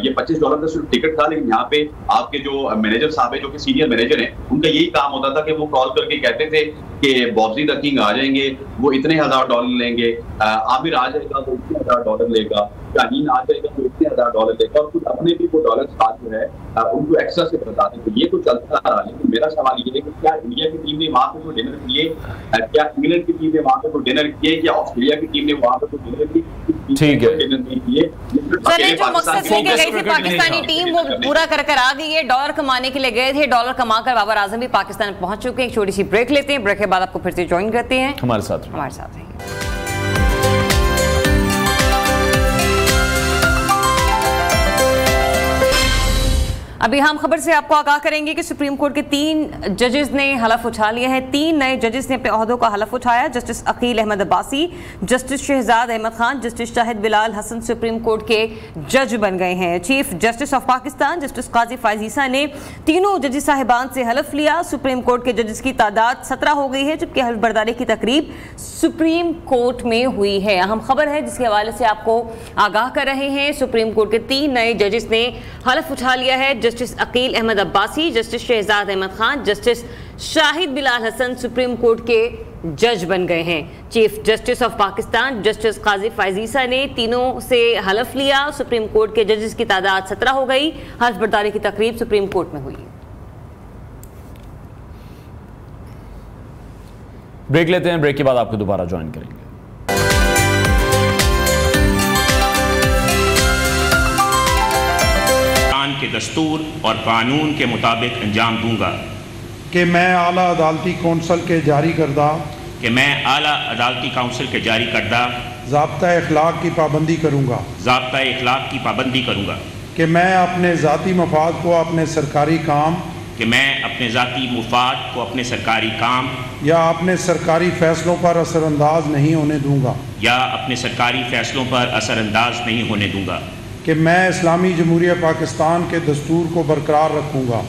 C: ये $25 का सिर्फ टिकट था, लेकिन यहाँ पे आपके जो मैनेजर साहब है, जो कि सीनियर मैनेजर हैं, उनका यही काम होता था कि वो कॉल करके कहते थे कि बॉबजी द किंग आ जाएंगे, वो इतने $1000 लेंगे, आमिर आ जाएगा वो इतने $1000 लेगा, शाहीन आ जाएगा वो इतने $1000 लेगा, और कुछ अपने भी वो डॉलर साथ जो है उनको एक्स्ट्रा से बताते थे। ये तो चलता रहा, लेकिन मेरा सवाल ये है कि क्या इंडिया की टीम ने वहां पे तो डिनर किए, क्या इंग्लैंड की टीम ने वहां पे तो डिनर किए, क्या ऑस्ट्रेलिया की टीम ने वहां पे तो डिनर की?
B: ठीक है,
A: चलिए, जो मकसद लेके गई थी पाकिस्तानी टीम वो पूरा कर आ गई है। डॉलर कमाने के लिए गए थे, डॉलर कमाकर बाबर आजम भी पाकिस्तान पहुंच चुके हैं। एक छोटी सी ब्रेक लेते हैं, ब्रेक के बाद आपको फिर से ज्वाइन करते हैं।
B: हमारे साथ
A: रहिए। अभी हम खबर से आपको आगाह करेंगे कि सुप्रीम कोर्ट के 3 जजेस ने हलफ उठा लिया है। 3 नए जजेस ने अपने ओहदों का हलफ उठाया। Justice Aqeel Ahmed Abbasi, justice Shahzad Ahmed Khan, justice Shahid Bilal Hassan supreme court के जज बन गए हैं। Chief justice of Pakistan justice Qazi Faez Isa ने तीनों जजेस साहिबान से हलफ लिया। सुप्रीम कोर्ट के जजेस की तादाद 17 हो गई है, जबकि हलफ बर्दारी की तकरीब सुप्रीम कोर्ट में हुई है। अहम खबर है जिसके हवाले से आपको आगाह कर रहे हैं। सुप्रीम कोर्ट के 3 नए जजेस ने हलफ उठा लिया है। Justice Aqeel Ahmed Abbasi, justice Shahzad Ahmed Khan, justice Shahid Bilal Hassan supreme court के जज बन गए हैं। Chief justice of Pakistan justice Qazi Faez Isa ने तीनों से हलफ लिया। सुप्रीम कोर्ट के जजेस की तादाद 17 हो गई। हलफ बर्दारी की तकरीब सुप्रीम कोर्ट में हुई।
B: ब्रेक लेते हैं, ब्रेक के बाद आपको दोबारा ज्वाइन करेंगे।
E: के दस्तूर और कानून के मुताबिक अंजाम दूंगा
F: कि मैं आला अदालती कौंसिल के जारी करदा ज़ाब्ता इखलाक की पाबंदी करूँगा कि मैं अपने ज़ाती मफाद को अपने सरकारी काम या अपने सरकारी फैसलों पर असरअंदाज नहीं होने दूंगा कि मैं इस्लामी जमहूरिया पाकिस्तान के दस्तूर को बरकरार रखूँगा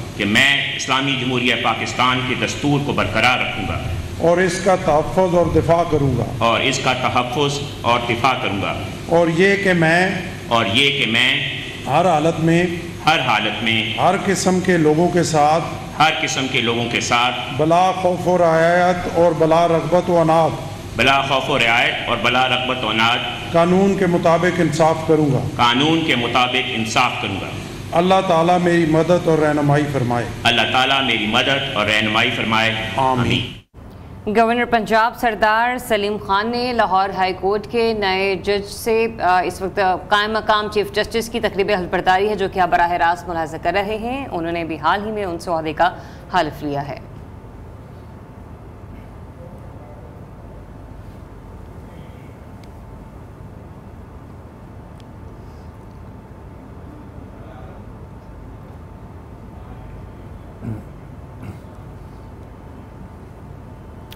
F: और इसका तहफ़्फ़ुज़ और दिफ़ा करूँगा और ये कि मैं हर हालत में हर किस्म के लोगों के साथ बला खौफ और रियायत और बला रग़बत व अनाद कानून के मुताबिक इंसाफ करूँगा। अल्लाह ताला मेरी मदद और रहनुमाई फरमाए।
E: आमीन।
A: गवर्नर पंजाब सरदार सलीम खान ने लाहौर हाई कोर्ट के नए जज से इस वक्त कायम मकाम चीफ जस्टिस की तकरीब हल्फ बर्दारी है, जो कि आप बराह रास्त मुलाहिजा कर रहे हैं। उन्होंने भी हाल ही में उनसे ओहदे का हल्फ लिया है।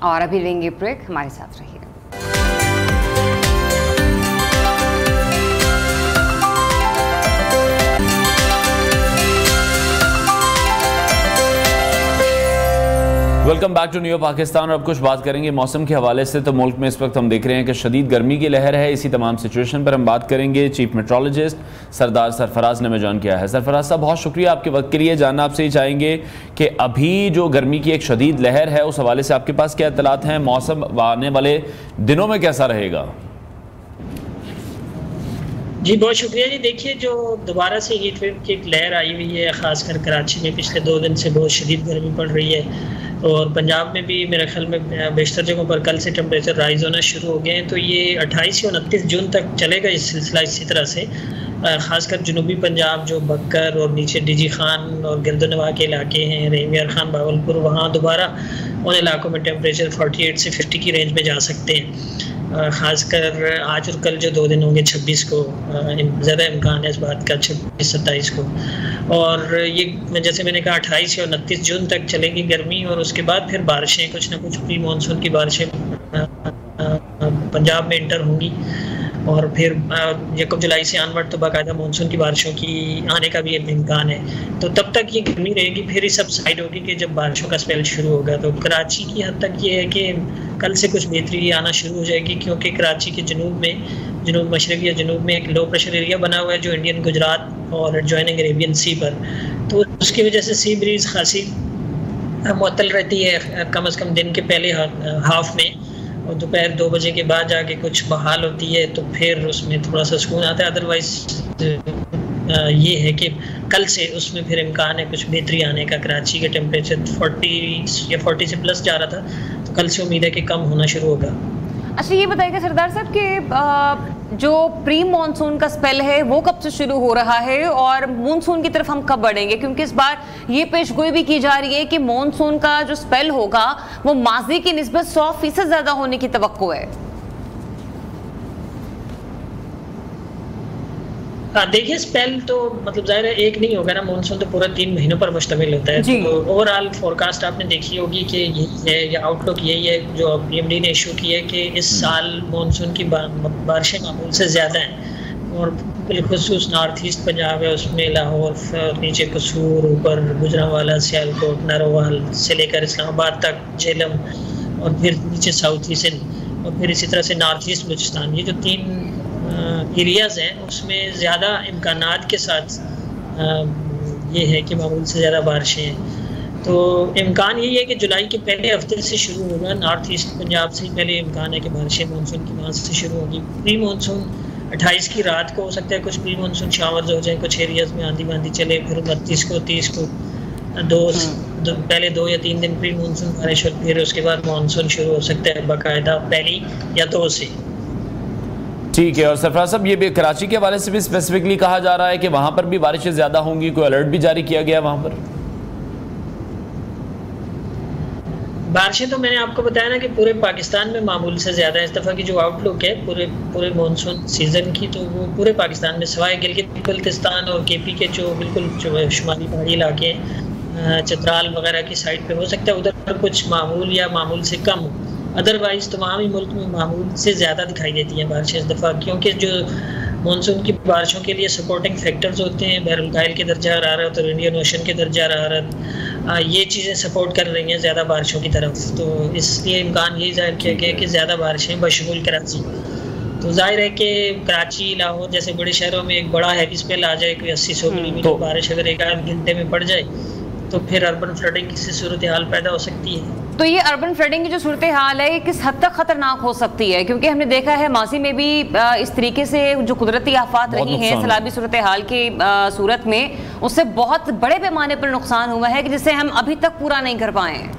A: और अभी लेंगे ब्रेक, हमारे साथ रहिए।
B: Welcome back to new Pakistan. और अब कुछ बात करेंगे मौसम के हवाले से। तो मुल्क में इस वक्त हम देख रहे हैं कि शदीद गर्मी की लहर है। इसी तमाम सिचुएशन पर हम बात करेंगे। चीफ मेट्रोलॉजिस्ट सरदार सरफराज ने हमें ज्वाइन किया है। सरफराज साहब, बहुत शुक्रिया आपके वक्त के लिए। जानना आपसे ही चाहेंगे कि अभी जो गर्मी की एक शदीद लहर है, उस हवाले से आपके पास क्या इत्तलात हैं? मौसम आने वाले दिनों में कैसा रहेगा?
G: जी बहुत शुक्रिया जी। देखिए, जो दोबारा से हीट वेव की एक लहर आई हुई है, ख़ासकर कराची में पिछले 2 दिन से बहुत शदीद गर्मी पड़ रही है, और पंजाब में भी मेरे ख्याल में बेशतर जगहों पर कल से टेम्परेचर राइज होना शुरू हो गए हैं। तो ये 28 से 29 जून तक चलेगा ये सिलसिला इसी तरह से। ख़ासकर जनूबी पंजाब, जो बक्कर और नीचे डीजी खान और गिरदनवा के इलाके हैं, रहीमियार खान, बावलपुर, वहाँ दोबारा उन इलाकों में टेम्परेचर 48 से 50 की रेंज में जा सकते हैं। ख़ासकर आज और कल जो 2 दिन होंगे, 26 को ज़्यादा इम्कान है इस बात का, 26-27 को। और ये जैसे मैंने कहा 28 या 29 जून तक चलेगी गर्मी, और उसके बाद फिर बारिशें, कुछ ना कुछ प्री मानसून की बारिशें पंजाब में इंटर होंगी, और फिर 1 जुलाई से ऑनवर्ड तो बाकायदा मानसून की बारिशों की आने का भी इम्कान है। तो तब तक ये गर्मी रहेगी, फिर ही सबसाइड होगी कि जब बारिशों का स्पेल शुरू होगा। तो कराची की हद तक ये है कि कल से कुछ बेहतरी आना शुरू हो जाएगी, क्योंकि कराची के जनूब मशरक़ या जनूब में एक लो प्रेशर एरिया बना हुआ है जो इंडियन गुजरात और एडजॉइनिंग अरेबियन सी पर, तो उसकी वजह से सी ब्रीज़ खासी मुअत्तल रहती है कम से कम दिन के पहले हाफ में, और दोपहर 2 बजे के बाद जाके कुछ बहाल होती है, तो फिर उसमें थोड़ा सा सुकून आता है। अदरवाइज़ ये है कि कल से उसमें फिर इम्कान है कुछ बेहतरी आने का। कराची का टेम्परेचर 40 या 40 से प्लस जा रहा था, तो कल से उम्मीद है कि कम होना शुरू होगा।
A: अच्छा, ये बताइएगा सरदार साहब कि जो प्री मानसून का स्पेल है वो कब से शुरू हो रहा है, और मानसून की तरफ हम कब बढ़ेंगे? क्योंकि इस बार ये पेशगोई भी की जा रही है कि मानसून का जो स्पेल होगा वो माजी की निस्बत 100% ज़्यादा होने की तवक्को है।
G: हाँ, देखिए, स्पेल तो मतलब ज़ाहिर है एक नहीं होगा ना, मानसून तो पूरा 3 महीनों पर मुश्तमिल होता है। तो ओवरऑल फोरकास्ट आपने देखी होगी कि यही है, या आउटलुक यही है जो पीएमडी ने इशू की है कि इस साल मानसून की बारिशें मामूल से ज़्यादा हैं, और बिलखुसूस नॉर्थ ईस्ट पंजाब है, उसमें लाहौर, नीचे कसूर, ऊपर गुजरांवाला, सियालकोट, नारोवाल से लेकर इस्लामाबाद तक, झेलम, और फिर नीचे साउथ ईस्ट, और फिर इसी तरह से नॉर्थ ईस्ट बलूचिस्तान, ये जो 3 एरियाज़ हैं उसमें ज़्यादा इम्कानात के साथ ये है कि मामूल से ज़्यादा बारिशें हैं। तो इम्कान यही है कि जुलाई के पहले हफ्ते से शुरू होगा। नॉर्थ ईस्ट पंजाब से पहले इम्कान है कि बारिशें मानसून की वहाँ से शुरू होगी। प्री मानसून 28 की रात को हो सकता है कुछ प्री मानसून शावर्स हो जाए, कुछ एरियाज़ में आंधी बांधी चले, फिर 29 को 30 को पहले 2 या 3 दिन प्री मानसून बारिश, और फिर उसके बाद मानसून शुरू हो सकता है बाकायदा 1 या 2 से।
B: ठीक है। और सरफराज साहब, ये भी कराची के हवाले से भी स्पेसिफिकली कहा जा रहा है कि वहाँ पर भी बारिशें ज़्यादा होंगी, कोई अलर्ट भी जारी किया गया वहाँ पर?
G: बारिशें तो मैंने आपको बताया ना कि पूरे पाकिस्तान में मामूल से ज़्यादा है। इस दफ़ा की जो आउटलुक है पूरे मानसून सीज़न की, तो वो पूरे पाकिस्तान में सिवाय गिलगित बल्तिस्तान और केपी के जो बिल्कुल शुमाली पहाड़ी इलाके हैं, चित्राल वगैरह की साइड पे हो सकता है उधर कुछ मामूल या मामूल से कम हो, अदरवाइज़ तमाम ही मुल्क में मामूल से ज़्यादा दिखाई देती हैं बारिशें इस दफ़ा, क्योंकि जो मानसून की बारिशों के लिए सपोर्टिंग फैक्टर्स होते हैं, बहरुल के दर्जा हरारत और इंडियन ओशन के दर्जा हरारत, ये चीज़ें सपोर्ट कर रही हैं ज़्यादा बारिशों की तरफ। तो इसलिए इम्कान यही ज़ाहिर किया गया कि ज़्यादा बारिशें बशमूल कराची। तो जाहिर है कि कराची, लाहौर जैसे बड़े शहरों में एक बड़ा हैवी स्पेल आ जाए, कोई 80-100 मिलीमीटर बारिश अगर एक आध घंटे में पड़ जाए, तो फिर अर्बन फ्लडिंग की सूरत हाल पैदा हो सकती है।
A: तो ये अर्बन फ्लडिंग की जो सूरत हाल है किस हद तक खतरनाक हो सकती है? क्योंकि हमने देखा है माजी में भी इस तरीके से जो कुदरती आफात रही हैं सैलाबी सूरत हाल की सूरत में, उससे बहुत बड़े पैमाने पर नुकसान हुआ है कि जिसे हम अभी तक पूरा नहीं कर पाए हैं।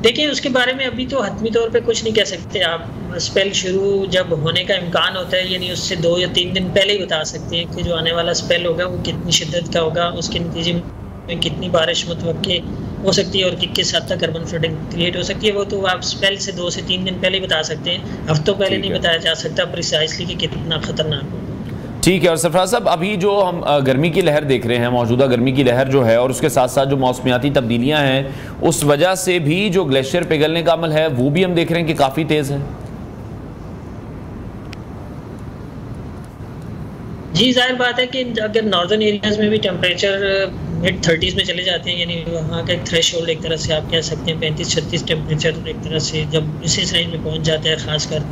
G: देखिए उसके बारे में अभी तो हतमी तौर पे कुछ नहीं कह सकते आप। स्पेल शुरू जब होने का इम्कान होता है यानी उससे 2 या 3 दिन पहले ही बता सकते हैं कि जो आने वाला स्पेल होगा वो कितनी शिद्दत का होगा, उसके नतीजे में कितनी बारिश मुतवक्के हो सकती है और किस हद तक अर्बन फ्लडिंग क्रिएट हो सकती है। वो तो आप स्पेल से 2 से 3 दिन पहले ही बता सकते हैं, हफ्तों पहले नहीं बताया जा सकता प्रिसाइसली कि कितना खतरनाक होगा।
B: ठीक है। और सरफराज साहब, अभी जो हम गर्मी की लहर देख रहे हैं, मौजूदा गर्मी की लहर जो है और उसके साथ साथ जो मौसमियाती तब्दीलियां हैं, उस वजह से भी जो ग्लेशियर पिघलने का अमल है वो भी हम देख रहे हैं कि काफ़ी तेज़ है।
G: जी जाहिर बात है कि अगर नॉर्दर्न एरियाज में भी टेम्परेचर मिड 30s में चले जाते हैं, यानी वहाँ का एक थ्रेश होल्ड एक तरह से आप कह सकते हैं 35-36 टेम्परेचर एक तरह से जब इसी रेंज में पहुँच जाता है, ख़ासकर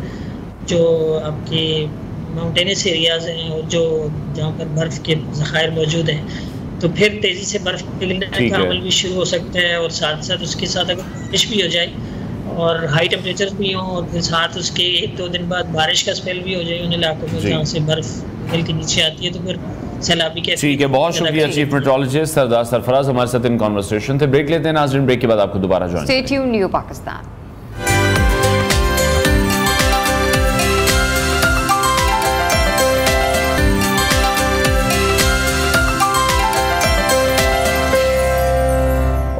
G: जो आपकी माउंटेनस एरियाज हैं और जो जहाँ पर बर्फ़ के ज़खायर मौजूद हैं, तो फिर तेज़ी से बर्फ़ पिघलने का अमल भी शुरू हो सकता है। और साथ साथ उसके साथ अगर बारिश भी हो जाए और हाई टेम्परेचर भी हों और फिर साथ उसके 1-2 दिन बाद बारिश का स्पेल भी हो जाए उन इलाकों में जहाँ से बर्फ़ पिघल के नीचे आती है, तो फिर सैलाबी के।
B: ठीक है, बहुत शुक्रिया चीफ मेट्रोलॉजिस्ट सरदार सरफराज हमारे साथ इन कॉन्वर्सेशन थे। ब्रेक लेते हैं नाज़रीन, ब्रेक के बाद आपको दोबारा join.
A: Stay tuned, new Pakistan.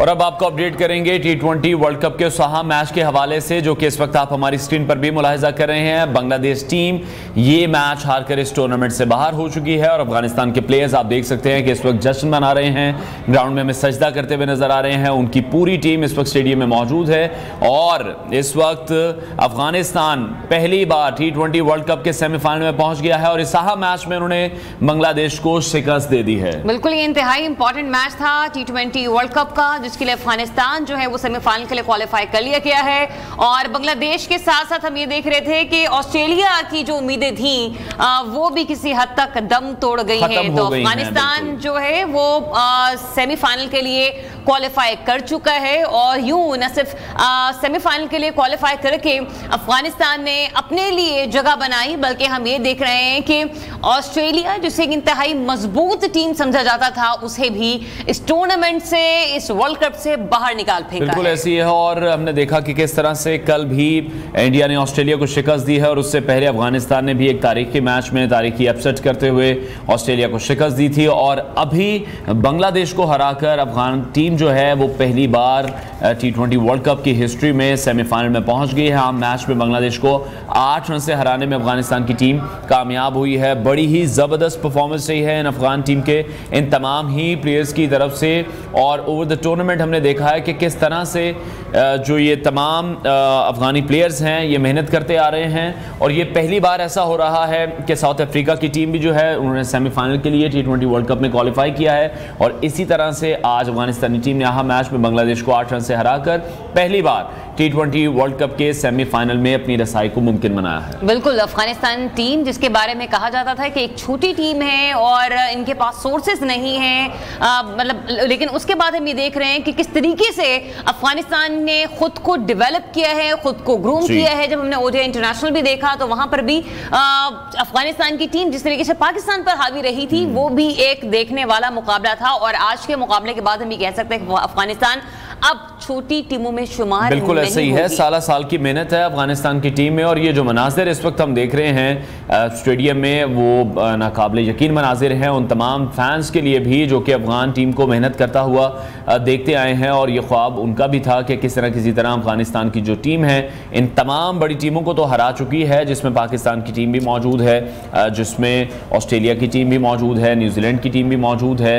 A: और अब आपको अपडेट करेंगे T20 वर्ल्ड कप के उस अहम मैच के हवाले से जो कि इस वक्त आप हमारी स्क्रीन पर भी मुलाहिजा कर रहे हैं। बांग्लादेश टीम ये मैच हारकर इस टूर्नामेंट से बाहर हो चुकी है और अफगानिस्तान के प्लेयर्स आप देख सकते हैं कि इस वक्त जश्न मना रहे हैं, ग्राउंड में हमें सजदा करते हुए नजर आ रहे हैं। उनकी पूरी टीम इस वक्त स्टेडियम में मौजूद है और इस वक्त अफगानिस्तान पहली बार T20 वर्ल्ड कप के सेमीफाइनल में पहुंच गया है और इस अहम मैच में उन्होंने बांग्लादेश को शिकस्त दे दी है। बिल्कुल, ये इंतहाई इंपॉर्टेंट मैच था T20 वर्ल्ड कप का, जिसके लिए अफगानिस्तान जो है वो सेमीफाइनल के लिए क्वालिफाई कर लिया गया है। और बांग्लादेश के साथ साथ हम ये देख रहे थे कि ऑस्ट्रेलिया की जो उम्मीदें थी वो भी किसी हद तक दम तोड़ गई हैं। तो अफगानिस्तान जो है वो सेमीफाइनल के लिए क्वालिफाई कर चुका है और यूं न सिर्फ सेमीफाइनल के लिए क्वालिफाई करके अफगानिस्तान ने अपने लिए जगह बनाई, बल्कि हम ये देख रहे हैं कि ऑस्ट्रेलिया जिसे एक इंतहाई मजबूत टीम समझा जाता था उसे भी इस टूर्नामेंट से, इस वर्ल्ड कप से बाहर निकाल फेंका।
B: बिल्कुल ऐसी है और हमने देखा कि किस तरह से कल भी इंडिया ने ऑस्ट्रेलिया को शिकस्त दी है और उससे पहले अफगानिस्तान ने भी एक तारीखी मैच में तारीखी अपसेट करते हुए ऑस्ट्रेलिया को शिकस्त दी थी और अभी बांग्लादेश को हराकर अफगान टीम जो है वो पहली बार T20 वर्ल्ड कप की हिस्ट्री में सेमीफाइनल में पहुंच गई है। आम मैच में बांग्लादेश को 8 रन से हराने में अफगानिस्तान की टीम कामयाब हुई है। बड़ी ही ज़बरदस्त परफॉर्मेंस रही है इन अफगान टीम के इन तमाम ही प्लेयर्स की तरफ से और ओवर द टूर्नामेंट हमने देखा है कि किस तरह से जो ये तमाम अफगानी प्लेयर्स हैं ये मेहनत करते आ रहे हैं और ये पहली बार ऐसा हो रहा है कि साउथ अफ्रीका की टीम भी जो है उन्होंने सेमीफाइनल के लिए T20 वर्ल्ड कप में क्वालिफाई किया है और इसी तरह से आज अफगानिस्तानी टीम ने यहाँ मैच में बांग्लादेश को 8 रन से हराकर पहली बार T20 वर्ल्ड कप के सेमीफाइनल में अपनी रसाई को मुमकिन बनाया है।
A: बिल्कुल, अफगानिस्तान टीम जिसके बारे में कहा जाता था कि एक छोटी टीम है और इनके पास सोर्सेज नहीं है, मतलब लेकिन उसके बाद हम ये देख रहे हैं कि किस तरीके से अफगानिस्तान ने खुद को डेवलप किया है, खुद को ग्रूम किया है। जब हमने ODI इंटरनेशनल भी देखा तो वहां पर भी अफगानिस्तान की टीम जिस तरीके से पाकिस्तान पर हावी रही थी वो भी एक देखने वाला मुकाबला था और आज के मुकाबले के बाद हम ये कह सकते हैं कि अफगानिस्तान अब छोटी टीमों में शुमार
B: बिल्कुल ऐसे ही है। साला साल की मेहनत है अफगानिस्तान की टीम में और ये जो मनाजिर इस वक्त हम देख रहे हैं स्टेडियम में वो नाकाबिले यकीन मनाजिर हैं उन तमाम फैंस के लिए भी जो कि अफगान टीम को मेहनत करता हुआ देखते आए हैं और ये ख्वाब उनका भी था कि किस तरह किसी तरह अफगानिस्तान की जो टीम है इन तमाम बड़ी टीमों को तो हरा चुकी है, जिसमें पाकिस्तान की टीम भी मौजूद है, जिसमें ऑस्ट्रेलिया की टीम भी मौजूद है, न्यूजीलैंड की टीम भी मौजूद है,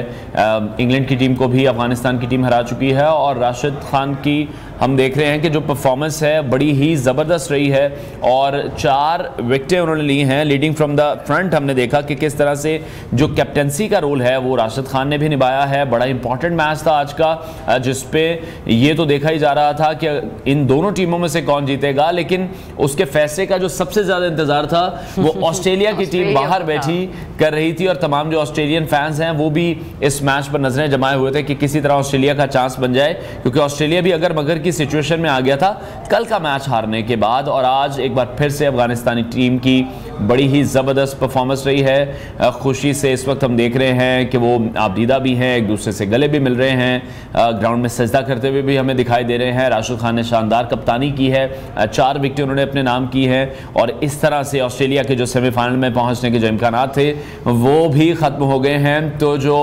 B: इंग्लैंड की टीम को भी अफगानिस्तान की टीम हरा चुकी है और राशिद खान की हम देख रहे हैं कि जो परफॉर्मेंस है बड़ी ही ज़बरदस्त रही है और 4 विकेटें उन्होंने ली हैं लीडिंग फ्रॉम द फ्रंट। हमने देखा कि किस तरह से जो कैप्टनसी का रोल है वो राशिद खान ने भी निभाया है। बड़ा इंपॉर्टेंट मैच था आज का जिसपे ये तो देखा ही जा रहा था कि इन दोनों टीमों में से कौन जीतेगा, लेकिन उसके फैसले का जो सबसे ज़्यादा इंतज़ार था वो ऑस्ट्रेलिया की टीम बाहर बैठी कर रही थी और तमाम जो ऑस्ट्रेलियन फैंस हैं वो भी इस मैच पर नजरें जमाए हुए थे कि किसी तरह ऑस्ट्रेलिया का चांस बन जाए, क्योंकि ऑस्ट्रेलिया भी अगर मगर की सिचुएशन में आ गया था कल का मैच हारने के बाद और आज एक बार फिर से अफगानिस्तानी टीम की बड़ी ही ज़बरदस्त परफॉर्मेंस रही है। खुशी से इस वक्त हम देख रहे हैं कि वो आबदीदा भी हैं, एक दूसरे से गले भी मिल रहे हैं, ग्राउंड में सजदा करते हुए भी हमें दिखाई दे रहे हैं। राशिद खान ने शानदार कप्तानी की है, 4 विकेटें उन्होंने अपने नाम की है और इस तरह से ऑस्ट्रेलिया के जो सेमीफाइनल में पहुंचने के जो इम्कानात थे वो भी ख़त्म हो गए हैं। तो जो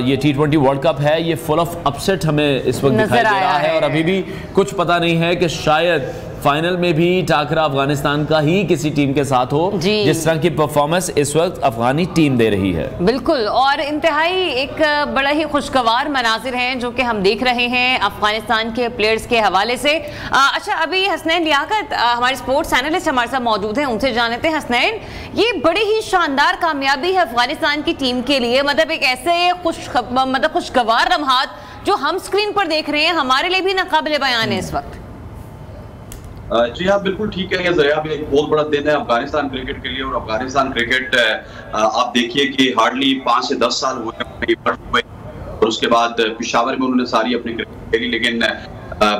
B: ये T20 वर्ल्ड कप है ये फुल ऑफ अपसेट हमें इस वक्त दिखाई दे रहा है और अभी भी कुछ पता नहीं है कि शायद फाइनल में भी टाकरा अफगानिस्तान का ही किसी टीम के साथ हो, जिस तरह की परफॉर्मेंस इस वक्त अफगानी टीम दे रही है।
A: बिल्कुल, और इंतहाई एक बड़ा ही खुशगवार मनाजिर हैं जो कि हम देख रहे हैं अफगानिस्तान के प्लेयर्स के हवाले से। अच्छा, अभी हसनैन लियाकत हमारे स्पोर्ट्स एनालिस्ट हमारे साथ मौजूद हैं, उनसे जान लेते हैं। हसनैन, ये बड़ी ही शानदार कामयाबी है अफगानिस्तान की टीम के लिए, मतलब एक ऐसे खुशगवार लम्हात जो हम स्क्रीन पर देख रहे हैं हमारे लिए भी नाकाबिले बयान है इस वक्त।
C: जी हाँ, बिल्कुल ठीक है जरिया, एक बहुत बड़ा दिन है अफगानिस्तान क्रिकेट के लिए। और अफगानिस्तान क्रिकेट आप देखिए कि हार्डली 5 से 10 साल हुए और उसके बाद पेशावर में उन्होंने सारी अपनी क्रिकेट खेली, लेकिन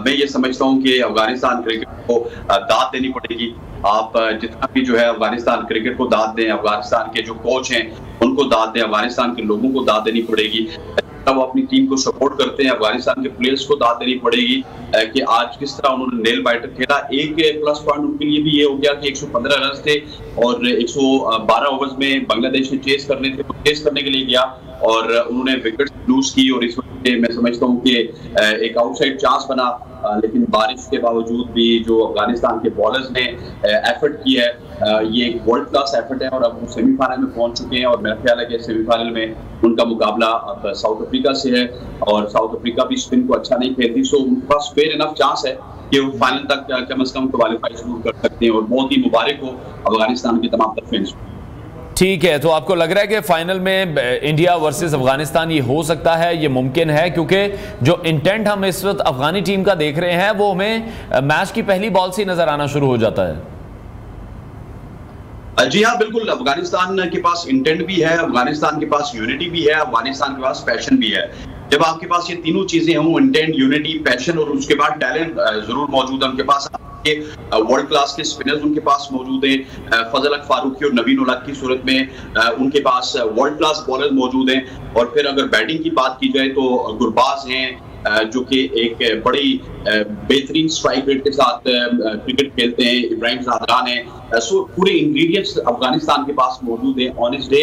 C: मैं ये समझता हूँ कि अफगानिस्तान क्रिकेट को दाद देनी पड़ेगी। आप जितना भी जो है अफगानिस्तान क्रिकेट को दाद दें, अफगानिस्तान के जो कोच हैं उनको दाद दें, अफगानिस्तान के लोगों को दाद देनी पड़ेगी। वो अपनी टीम को सपोर्ट करते हैं, अफगानिस्तान के प्लेयर्स को दाद देनी पड़ेगी कि आज किस तरह उन्होंने नेल बाइटर खेला। एक प्लस पॉइंट उनके लिए भी ये हो गया कि 115 रन थे और 112 ओवर्स में बांग्लादेश ने चेस करने थे, तो चेस करने के लिए गया और उन्होंने विकेट लूज की और इस वक्त मैं समझता हूँ कि एक आउटसाइड चांस बना, लेकिन बारिश के बावजूद भी जो अफगानिस्तान के बॉलर्स ने एफर्ट किया है, ये एक वर्ल्ड क्लास एफर्ट है और अब वो सेमीफाइनल में पहुंच चुके हैं। और मेरा ख्याल है कि सेमीफाइनल में उनका मुकाबला अब साउथ अफ्रीका से है और साउथ अफ्रीका भी स्पिन को अच्छा नहीं खेलती, सो उनके पास फेयर इनफ चांस है कि वो फाइनल तक कम से कम क्वालिफाई जरूर कर सकते हैं। और बहुत ही मुबारक हो अफगानिस्तान के तमाम फैंस।
B: ठीक है, तो आपको लग रहा है कि फाइनल में इंडिया वर्सेस अफगानिस्तान ये हो सकता है, ये मुमकिन है, क्योंकि जो इंटेंट हम इस वक्त अफगानी टीम का देख रहे हैं वो हमें मैच की पहली बॉल से नजर आना शुरू हो जाता है।
C: जी हाँ, बिल्कुल, अफगानिस्तान के पास इंटेंट भी है, अफगानिस्तान के पास यूनिटी भी है, अफगानिस्तान के पास पैशन भी है। जब आपके पास ये तीनों चीजें हों, इंटेंट, यूनिटी, पैशन और उसके बाद टैलेंट जरूर मौजूद है उनके पास, वर्ल्ड क्लास के स्पिनर्स उनके पास मौजूद हैं, फजल हक फारूकी और नवीन उलग की सूरत में उनके पास वर्ल्ड क्लास बॉलर मौजूद हैं। और फिर अगर बैटिंग की बात की जाए तो गुरबाज हैं जो कि एक बड़ी बेहतरीन स्ट्राइक रेट के साथ क्रिकेट खेलते हैं, इब्राहिम ज़ादरान है। सो पूरे इंग्रेडिएंट्स अफगानिस्तान के पास मौजूद हैं। ऑन इस डे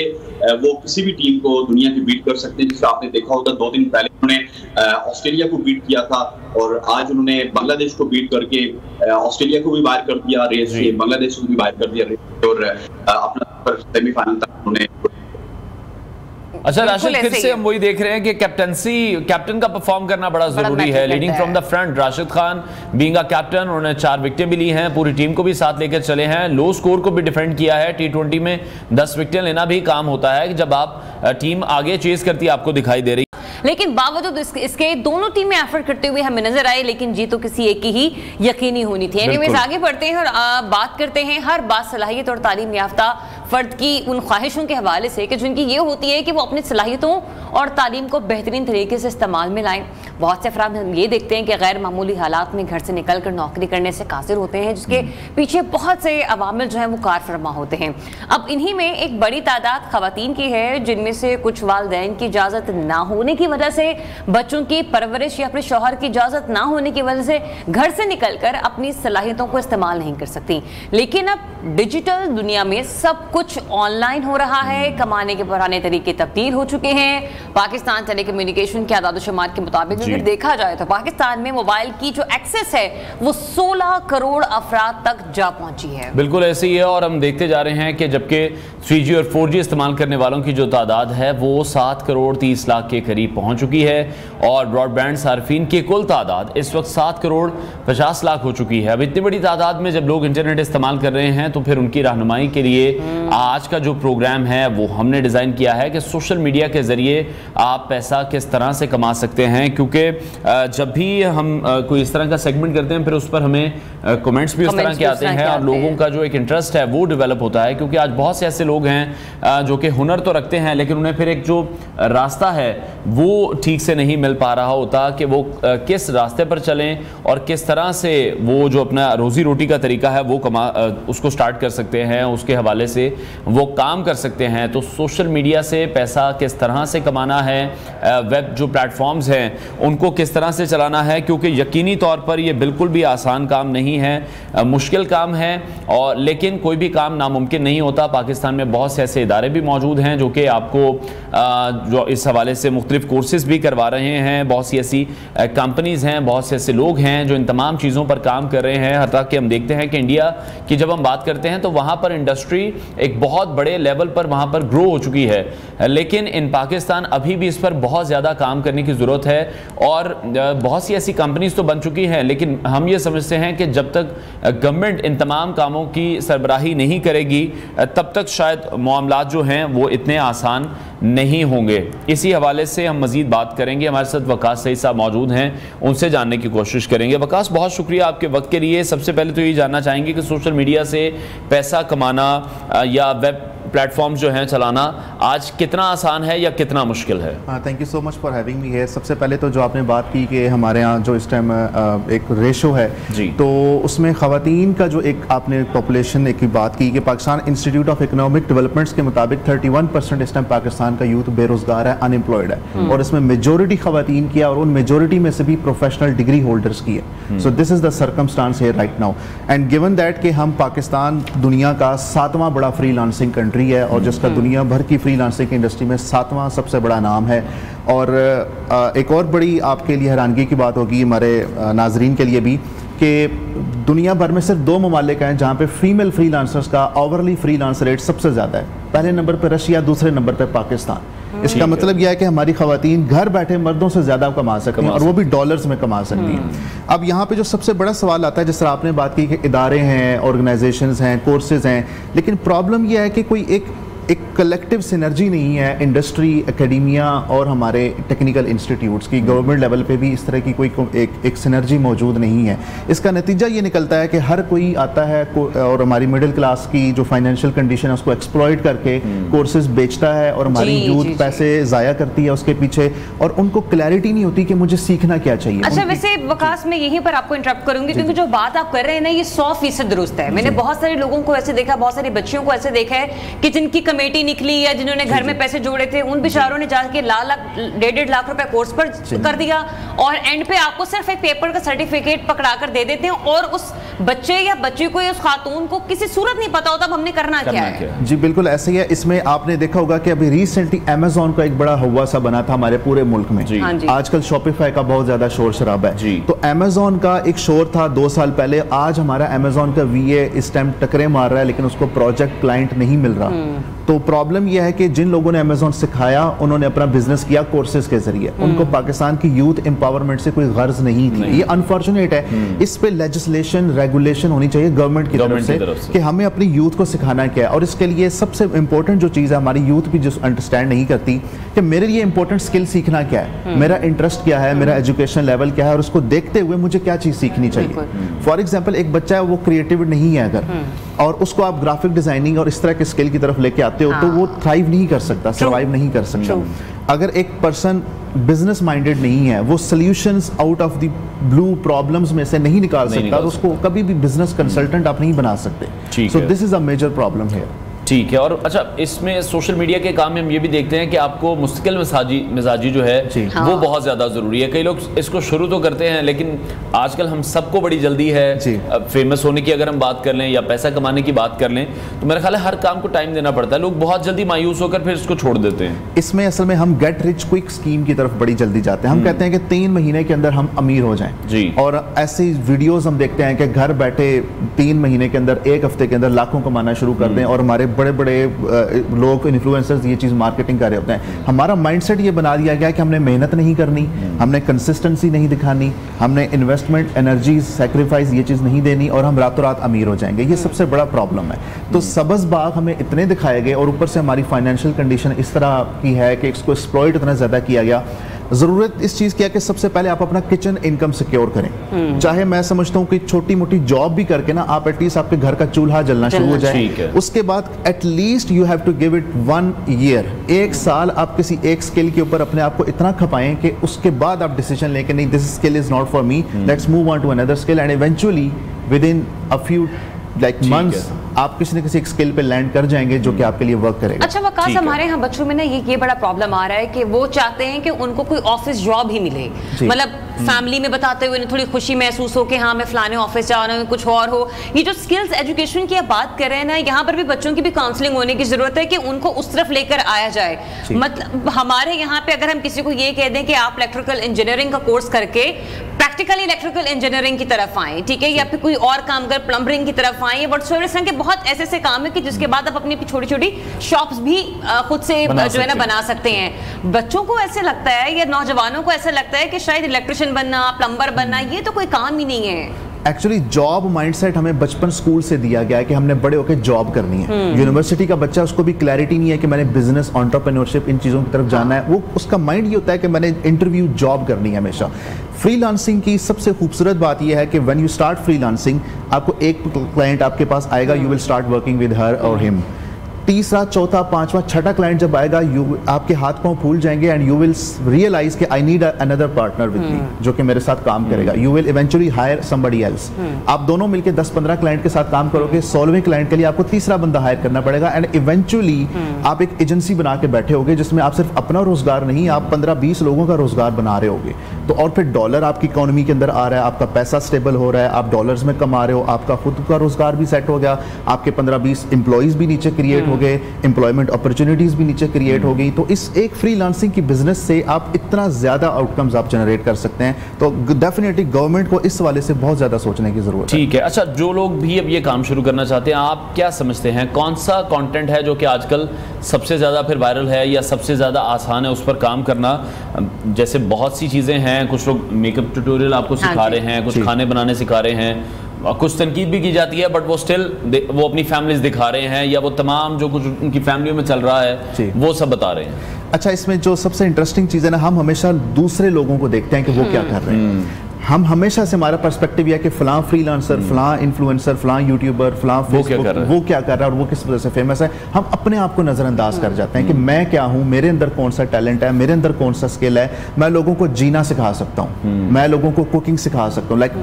C: वो किसी भी टीम को दुनिया की बीट कर सकते हैं, जिससे आपने देखा होगा 2 दिन पहले उन्होंने ऑस्ट्रेलिया को बीट किया था और आज उन्होंने बांग्लादेश को बीट करके ऑस्ट्रेलिया को भी बाहर कर दिया रेस से, बांग्लादेश को भी बाहर कर दिया रेस से और अपना सेमीफाइनल तक उन्होंने।
B: अच्छा राशिद, फिर से हम वही देख रहे हैं कि कैप्टन का परफॉर्म करना बड़ा जरूरी है। Leading from the front Rashid Khan being a captain, उन्होंने 4 विकेटें भी ली हैं, पूरी टीम को भी साथ लेकर चले हैं, लो स्कोर को भी डिफेंड किया है। T20 में 10 विकेटें लेना भी काम होता है कि जब आप टीम आगे चेस करती है, आपको दिखाई दे रही।
A: लेकिन बावजूद इसके दोनों टीमें एफर्ट करते हुए हमें नजर आए, लेकिन जीत तो किसी एक की ही यकीनी होनी थी। एनीवेज आगे बढ़ते हैं और बात करते हैं हर बासलाहियत और तालीम याफ्ता फर्द की उन ख्वाहिशों के हवाले से कि जिनकी ये होती है कि वो अपनी सलाहियतों और तालीम को बेहतरीन तरीके से इस्तेमाल में लाएं। बहुत से अफराद हम ये देखते हैं कि गैर मामूली हालात में घर से निकल कर नौकरी करने से कासिर होते हैं, जिसके पीछे बहुत से अवामिल जो हैं वो कार फरमा होते हैं। अब इन्हीं में एक बड़ी तादाद खवातीन की है जिनमें से कुछ वालिदैन की इजाज़त ना होने की वजह से, बच्चों की परवरिश या अपने शौहर की इजाज़त ना होने की वजह से घर से निकल कर अपनी सलाहियतों को इस्तेमाल नहीं कर सकती। लेकिन अब डिजिटल दुनिया में सब कुछ ऑनलाइन हो रहा है, कमाने के पुराने तरीके तब्दील हो चुके हैं। पाकिस्तान टेलीकम्युनिकेशन के आदाद-ओ-शुमार के मुताबिक अगर देखा जाए तो पाकिस्तान में मोबाइल की जो एक्सेस है वो 16 करोड़ अफराद तक जा पहुंची है।
B: बिल्कुल ऐसे ही है और हम देखते जा रहे हैं कि जबकि 3G और 4G इस्तेमाल करने वालों की जो तादाद है वो 7 करोड़ 30 लाख के करीब पहुंच चुकी है और ब्रॉडबैंड सार्फिन की कुल तादाद इस वक्त 7 करोड़ 50 लाख हो चुकी है। अब इतनी बड़ी तादाद में जब लोग इंटरनेट इस्तेमाल कर रहे हैं तो फिर उनकी रहनुमाई के लिए आज का जो प्रोग्राम है वो हमने डिज़ाइन किया है कि सोशल मीडिया के ज़रिए आप पैसा किस तरह से कमा सकते हैं, क्योंकि जब भी हम कोई इस तरह का सेगमेंट करते हैं फिर उस पर हमें कमेंट्स भी उस तरह के आते हैं और लोगों का जो एक इंटरेस्ट है वो डेवलप होता है। क्योंकि आज बहुत से ऐसे लोग हैं जो कि हुनर तो रखते हैं लेकिन उन्हें फिर एक जो रास्ता है वो वो ठीक से नहीं मिल पा रहा होता कि वो किस रास्ते पर चलें और किस तरह से वो जो अपना रोज़ी रोटी का तरीका है वो उसको स्टार्ट कर सकते हैं, उसके हवाले से वो काम कर सकते हैं। तो सोशल मीडिया से पैसा किस तरह से कमाना है, वेब जो प्लेटफॉर्म्स हैं उनको किस तरह से चलाना है, क्योंकि यकीनी तौर पर ये बिल्कुल भी आसान काम नहीं है, मुश्किल काम है। और लेकिन कोई भी काम नामुमकिन नहीं होता। पाकिस्तान में बहुत से ऐसे इदारे भी मौजूद हैं जो कि आपको जो इस हवाले से मुख्तलिफ कोर्सेज भी करवा रहे हैं, बहुत सी ऐसी कंपनीज़ हैं, बहुत से ऐसे लोग हैं जो इन तमाम चीज़ों पर काम कर रहे हैं। हत्ता कि हम देखते हैं कि इंडिया की जब हम बात करते हैं तो वहाँ पर इंडस्ट्री एक बहुत बड़े लेवल पर वहाँ पर ग्रो हो चुकी है, लेकिन इन पाकिस्तान अभी भी इस पर बहुत ज़्यादा काम करने की ज़रूरत है। और बहुत सी ऐसी कंपनीज़ तो बन चुकी हैं, लेकिन हम ये समझते हैं कि जब तक गवर्नमेंट इन तमाम कामों की सरबराही नहीं करेगी तब तक शायद मामलात जो हैं वो इतने आसान नहीं होंगे। इसी हवाले से हम मज़ीद बात करेंगे। हमारे साथ वकास सईद साहब मौजूद हैं, उनसे जानने की कोशिश करेंगे। वकास, बहुत शुक्रिया आपके वक्त के लिए। सबसे पहले तो ये जानना चाहेंगे कि सोशल मीडिया से पैसा कमाना या वेब प्लेटफॉर्म्स जो हैं चलाना आज कितना आसान है या कितना मुश्किल है?
H: Thank you so much for having me here. सबसे पहले तो जो आपने बात की कि हमारे यहाँ जो इस टाइम एक रेशो है जी, तो उसमें ख़वातीन का जो एक आपने पॉपुलेशन की बात की कि Pakistan institute of economic developments के मुताबिक 31% इस टाइम पाकिस्तान का यूथ बेरोजगार है, अनएम्प्लॉयड है, और इसमें मेजोरिटी ख़वातीन की है और उन मेजोरिटी में से भी प्रोफेशनल डिग्री होल्डर्स की है। So this is the circumstance here right now, and given that कि हम पाकिस्तान दुनिया का 7वां बड़ा फ्रीलांसिंग कंट्री है और जिसका दुनिया भर की फ्रीलांसिंग इंडस्ट्री में 7वां सबसे बड़ा नाम है। और एक और बड़ी आपके लिए हैरानगी की बात होगी, हमारे नाजरीन के लिए भी, कि दुनिया भर में सिर्फ 2 ममालिक हैं जहाँ पे फीमेल फ्रीलांसर्स का ओवरली फ्रीलांस रेट सबसे ज़्यादा है। पहले नंबर पर रशिया, दूसरे नंबर पर पाकिस्तान। इसका मतलब यह है कि हमारी खवातीन घर बैठे मर्दों से ज़्यादा कमा सकती हैं और वो भी डॉलर्स में कमा सकती हैं। अब यहाँ पे जो सबसे बड़ा सवाल आता है, जिस तरह आपने बात की कि इदारे हैं, ऑर्गेनाइजेशंस हैं, कोर्सेज हैं, लेकिन प्रॉब्लम यह है कि कोई एक कलेक्टिव सिनर्जी नहीं है इंडस्ट्री, एकेडमिया और हमारे टेक्निकल इंस्टीट्यूट्स की। गवर्नमेंट लेवल पे भी इस तरह की कोई एक सिनर्जी मौजूद नहीं है। इसका नतीजा ये निकलता है कि हर कोई आता है और हमारी मिडिल क्लास की जो फाइनेंशियल कंडीशन है उसको एक्सप्लॉइट करके कोर्सेज बेचता है और हमारी यूथ पैसे ज़ाया करती है उसके पीछे, और उनको क्लैरिटी नहीं होती कि मुझे सीखना क्या चाहिए।
A: अच्छा, वैसे वकास मैं यहीं पर आपको इंटरप्ट करूंगी क्योंकि जो बात आप कर रहे हैं ना ये 100% दुरुस्त है। मैंने बहुत सारे लोगों को ऐसे देखा, बहुत सारी बच्चियों को ऐसे देखा है कि जिनकी कमेटी निकली या जिन्होंने घर में पैसे जोड़े थे, उन बेचारों ने जाके लाख 1.5 लाख रुपए कोर्स पर कर दिया और एंड पे आपको सिर्फ एक पेपर का सर्टिफिकेट पकड़ा कर दे देते हैं और उस बच्चे या बच्ची को या उस खातून को किसी सूरत नहीं पता होता हमने करना क्या है।
H: जी बिल्कुल ऐसे ही है। इसमें आपने देखा होगा कि अभी रिसेंटली अमेज़न का एक बड़ा हवा सा बना था हमारे पूरे मुल्क में। आजकल शॉपिफाई का बहुत ज्यादा शोर शराबा है, तो अमेज़न का एक शोर था 2 साल पहले। आज हमारा अमेज़न का वीए इस टाइम टकरे मार रहा है, लेकिन उसको प्रोजेक्ट क्लाइंट नहीं मिल रहा। तो प्रॉब्लम यह है कि जिन लोगों ने अमेज़न सिखाया उन्होंने अपना बिजनेस किया कोर्सेज के जरिए, उनको पाकिस्तान की यूथ एम्पावरमेंट से कोई गर्ज नहीं थी। ये अनफॉर्चुनेट है। इस पे लेजिस्लेशन, रेगुलेशन होनी चाहिए गवर्नमेंट की तरफ से कि हमें अपनी यूथ को सिखाना क्या है। और इसके लिए सबसे इंपॉर्टेंट जो चीज़ है, हमारी यूथ भी जो अंडरस्टैंड नहीं करती कि मेरे लिए इंपॉर्टेंट स्किल सीखना क्या है, मेरा इंटरेस्ट क्या है, मेरा एजुकेशन लेवल क्या है, और उसको देखते हुए मुझे क्या चीज़ सीखनी चाहिए। फॉर एग्जाम्पल एक बच्चा है वो क्रिएटिव नहीं है अगर, और उसको आप ग्राफिक डिजाइनिंग और इस तरह के स्किल की तरफ लेके आते हो तो वो थ्राइव नहीं कर सकता, सर्वाइव नहीं कर सकता। अगर एक पर्सन बिजनेस माइंडेड नहीं है, वो solutions out of the blue problems में से नहीं निकाल सकता, तो उसको कभी भी बिजनेस कंसल्टेंट आप नहीं बना सकते। So this is a major problem here.
B: ठीक है। और अच्छा, इसमें सोशल मीडिया के काम में हम ये भी देखते हैं कि आपको मुस्तकिल मिजाजी जो है वो बहुत ज़्यादा ज़रूरी है। कई लोग इसको शुरू तो करते हैं, लेकिन आजकल हम सबको बड़ी जल्दी है फेमस होने की। अगर हम बात कर लें या पैसा कमाने की बात कर लें तो मेरा ख्याल है हर काम को टाइम देना पड़ता है। लोग बहुत जल्दी मायूस होकर फिर इसको छोड़ देते हैं।
H: इसमें असल में हम गेट रिच क्विक स्कीम की तरफ बड़ी जल्दी जाते हैं। हम कहते हैं कि 3 महीने के अंदर हम अमीर हो जाएं जी, और ऐसी वीडियोस हम देखते हैं कि घर बैठे 3 महीने के अंदर, 1 हफ्ते के अंदर लाखों कमाना शुरू कर दें, और हमारे बड़े बड़े लोग, इन्फ्लुएंसर्स ये चीज़ मार्केटिंग कर रहे होते हैं। हमारा माइंडसेट ये बना दिया गया कि हमने मेहनत नहीं करनी, हमने कंसिस्टेंसी नहीं दिखानी, हमने इन्वेस्टमेंट, एनर्जी, सेक्रीफाइस ये चीज़ नहीं देनी, और हम रातों रात अमीर हो जाएंगे। ये सबसे बड़ा प्रॉब्लम है। तो सब्ज़ बाग हमें इतने दिखाए गए और ऊपर से हमारी फाइनेंशियल कंडीशन इस तरह की है कि इसको एक्सप्लॉइट इतना ज़्यादा किया गया। ज़रूरत इस चीज़ की है कि सबसे पहले आप अपना किचन इनकम सिक्योर करें। चाहे मैं समझता हूँ कि छोटी मोटी जॉब भी करके ना आप एटलीस्ट आपके घर का चूल्हा जलना शुरू हो जाए। उसके बाद at least you have to give it 1 year, 1 साल आप किसी एक स्किल के ऊपर अपने आप को इतना खपाएं कि उसके बाद आप डिसीजन लेके नहीं this skill is not for me, let's move on to another skill, and eventually within a few months आप किसी न किसी एक स्किल पे लैंड कर जाएंगे जो कि आपके लिए वर्क करेगा।
A: अच्छा वकास, हमारे यहाँ बच्चों में ना ये बड़ा प्रॉब्लम आ रहा है कि वो चाहते हैं कि उनको कोई ऑफिस जॉब ही मिले, मतलब फैमिली में बताते हुए थोड़ी खुशी महसूस हो कि हाँ मैं फलाने ऑफिस जा रहा हूँ, कुछ और हो। ये जो स्किल्स एजुकेशन की आप बात कर रहे हैं ना, यहाँ पर भी बच्चों की भी काउंसलिंग होने की जरूरत है कि उनको उस तरफ लेकर आया जाए। मतलब हमारे यहाँ पे अगर हम किसी को ये कह दें कि आप इलेक्ट्रिकल इंजीनियरिंग का कोर्स करके प्रैक्टिकली इलेक्ट्रिकल इंजीनियरिंग की तरफ आए, ठीक है, या फिर कोई और काम कर प्लम्बरिंग की तरफ आए, व्हाटसोएवर इस तरह के बहुत ऐसे काम है कि जिसके बाद आप अपनी छोटी छोटी शॉप्स भी खुद से जो है ना बना सकते हैं। बच्चों को ऐसे लगता है या नौजवानों को ऐसा लगता है कि शायद इलेक्ट्रिशियन बनना, प्लम्बर बनना ये तो कोई काम ही नहीं है।
H: एक्चुअली जॉब माइंडसेट हमें बचपन स्कूल से दिया गया है कि हमने बड़े होकर जॉब करनी है। यूनिवर्सिटी का बच्चा, उसको भी क्लैरिटी नहीं है कि मैंने बिजनेस, एंटरप्रेन्योरशिप, इन चीज़ों की तरफ जाना है। वो उसका माइंड ये होता है कि मैंने इंटरव्यू जॉब करनी है हमेशा। फ्रीलांसिंग की सबसे खूबसूरत बात यह है कि व्हेन यू स्टार्ट फ्रीलांसिंग, आपको एक क्लाइंट आपके पास आएगा, you will start working with her और हिम। तीसरा, चौथा, पांचवा, छठा क्लाइंट जब आएगा, आपके हाथ पांव फूल जाएंगे एंड यू विल रियलाइज कि I need another partner with me जो कि मेरे साथ काम करेगा। You will eventually hire somebody else. आप दोनों मिलकर 10-15 क्लाइंट के साथ काम करोगे, 16वें क्लाइंट के लिए आपको तीसरा बंदा हायर करना पड़ेगा एंड इवेंचुअली आप एक एजेंसी बना के बैठे होगे जिसमें आप सिर्फ अपना रोजगार नहीं, आप 15-20 लोगों का रोजगार बना रहे होगे। तो और फिर डॉलर आपकी इकोनॉमी के अंदर आ रहा है, आपका पैसा स्टेबल हो रहा है, आप डॉलर्स में कमा रहे हो, आपका खुद का रोजगार भी सेट हो गया, आपके 15-20 एम्प्लॉइज भी नीचे क्रिएट हो गए, एम्प्लॉयमेंट अपॉर्चुनिटीज भी नीचे क्रिएट हो गई। तो इस एक फ्रीलांसिंग की बिजनेस से आप इतना ज्यादा आउटकम्स आप जनरेट कर सकते हैं। तो डेफिनेटली गवर्नमेंट को इस वाले से बहुत ज्यादा सोचने की जरूरत है।
B: ठीक है। अच्छा, जो लोग भी अब ये काम शुरू करना चाहते हैं, आप क्या समझते हैं कौन सा कंटेंट है जो कि आजकल सबसे ज्यादा फिर वायरल है या सबसे ज्यादा आसान है उस पर काम करना? जैसे बहुत सी चीजें हैं, कुछ लोग मेकअप ट्यूटोरियल आपको सिखा रहे हैं, कुछ खाने बनाने सिखा रहे हैं, कुछ तनकीद भी की जाती है, बट वो स्टिल वो अपनी फैमिलीज दिखा रहे हैं या वो तमाम जो कुछ उनकी फैमिलियों में चल रहा है वो सब बता रहे हैं।
H: अच्छा, इसमें जो सबसे इंटरेस्टिंग चीज़ है ना, हम हमेशा दूसरे लोगों को देखते हैं कि वो क्या कर रहे हैं। हम हमेशा से, हमारा पर्सपेक्टिव यह है कि फलां फ्रीलांसर, फलां इन्फ्लुएंसर, फलां यूट्यूबर, फलां फेसबुक, वो क्या कर रहा है और वो किस वजह से फेमस है। हम अपने आप को नज़रअंदाज कर जाते हैं कि मैं क्या हूँ, मेरे अंदर कौन सा टैलेंट है, मेरे अंदर कौन सा स्किल है, मैं लोगों को जीना सिखा सकता हूँ, मैं लोगों को कुकिंग सिखा सकता हूँ। लाइक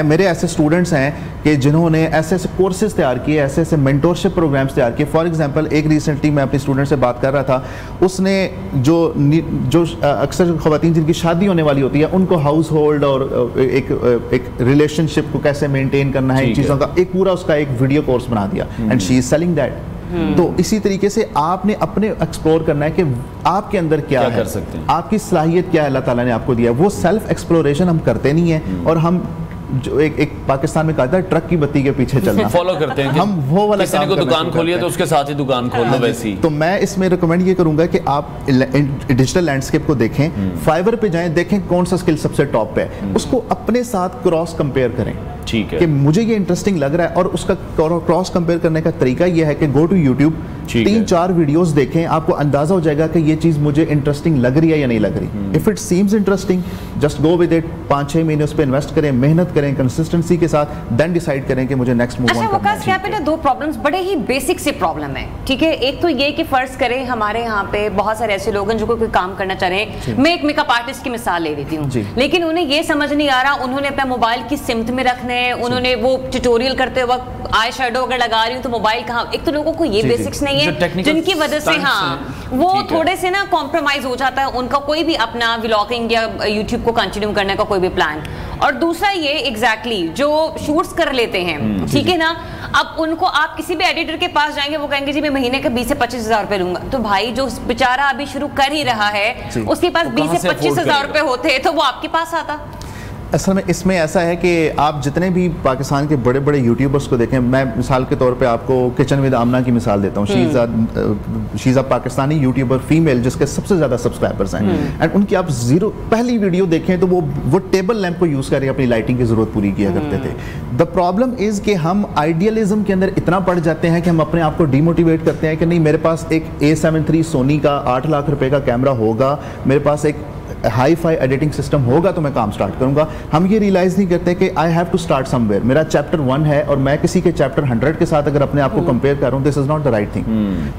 H: मेरे ऐसे स्टूडेंट्स हैं कि जिन्होंने ऐसे ऐसे कोर्सेज तैयार किए, ऐसे ऐसे मेंटोरशिप प्रोग्राम्स तैयार किए। फॉर एग्जाम्पल, एक रिसेंटली मैं अपने स्टूडेंट से बात कर रहा था, उसने जो अक्सर ख़वातीन जिनकी शादी होने वाली होती है, उनको हाउस होल्ड और एक रिलेशनशिप को कैसे मेंटेन करना है, इन चीज़ों का एक पूरा उसका एक वीडियो कोर्स बना दिया and she is selling that. तो इसी तरीके से आपने अपने एक्सप्लोर करना है कि आपके अंदर क्या है,
B: कर सकते हैं,
H: आपकी सलाहियत क्या है, अल्लाह ताला ने आपको दिया। वो सेल्फ एक्सप्लोरेशन हम करते नहीं है और हम जो एक पाकिस्तान में कहा था ट्रक की बत्ती के पीछे चलना
B: फॉलो करते हैं।
H: हम वो वाला
B: किसी ने को दुकान खोली है तो उसके साथ ही दुकान खोल लो वैसी।
H: तो मैं इसमें रिकमेंड ये करूंगा कि आप डिजिटल लैंडस्केप को देखें, फाइवर पे जाएं, देखें कौन सा स्किल सबसे टॉप पे है, उसको अपने साथ क्रॉस कंपेयर करें।
B: ठीक है
H: कि मुझे ये इंटरेस्टिंग लग रहा है और उसका क्रॉस कंपेयर करने का तरीका ये है कि गो टू यूट्यूब, 3-4 वीडियोस देखें, आपको अंदाजा हो जाएगा कि ये चीज मुझे इंटरेस्टिंग लग रही है या नहीं लग रही। If it seems interesting, just go with it. 5-6 महीने उस पर इन्वेस्ट करें, मेहनत करें कंसिस्टेंसी के साथ, देन डिसाइड करें कि मुझे नेक्स्ट मूव ऑन करना है।
A: अच्छा, यहाँ पे ना 2 प्रॉब्लम्स बड़े ही बेसिक से प्रॉब्लम है, ठीक है। एक तो ये कि फर्ज करें हमारे यहाँ पे बहुत सारे ऐसे लोग हैं जो कोई काम करना चाह रहे हैं। मैं एक मेकअप आर्टिस्ट की मिसाल ले लेती हूँ, लेकिन उन्हें ये समझ नहीं आ रहा, उन्होंने अपना मोबाइल की सिमत में रखने हैं, उन्होंने वो ट्यूटोरियल करते वक्त आई शेडो अगर लगा रही हूँ तो मोबाइल कहाँ। एक तो लोगों को ये बेसिक्स नहीं है जिनकी वजह से वो थोड़े से ना कॉम्प्रोमाइज हो जाता है उनका कोई भी अपना व्लॉगिंग या यूट्यूब को कंटिन्यू करने का कोई भी प्लान। और दूसरा ये एग्जैक्टली जो शूट्स कर लेते हैं, ठीक है ना, अब उनको आप किसी भी एडिटर के पास जाएंगे, वो कहेंगे जी मैं महीने के 20 से 25 हज़ार रुपए लूंगा। तो भाई जो बेचारा अभी शुरू कर ही रहा है उसके पास 20 से 25 हज़ार रुपए होते तो वो आपके पास आता।
H: असल में इसमें ऐसा है कि आप जितने भी पाकिस्तान के बड़े बड़े यूट्यूबर्स को देखें, मैं मिसाल के तौर पे आपको किचन विद आमना की मिसाल देता हूँ। She is a Pakistani YouTuber female जिसके सबसे ज़्यादा सब्सक्राइबर्स हैं एंड उनकी आप पहली वीडियो देखें तो वो टेबल लैंप को यूज़ करके अपनी लाइटिंग की ज़रूरत पूरी किया करते थे। द प्रॉब्लम इज़ कि हम आइडियलिज्म के अंदर इतना पड़ जाते हैं कि हम अपने आप को डिमोटिवेट करते हैं कि नहीं, मेरे पास एक A7 III सोनी का 8 लाख रुपए का कैमरा होगा, मेरे पास एक हाई फाई एडिटिंग सिस्टम होगा तो मैं काम स्टार्ट करूंगा। हम ये रियलाइज नहीं करते कि I have to start somewhere. मेरा चैप्टर 1 है और मैं किसी के चैप्टर 100 के साथ अगर अपने आप को कंपेयर कर रहा हूं, this is not the right thing.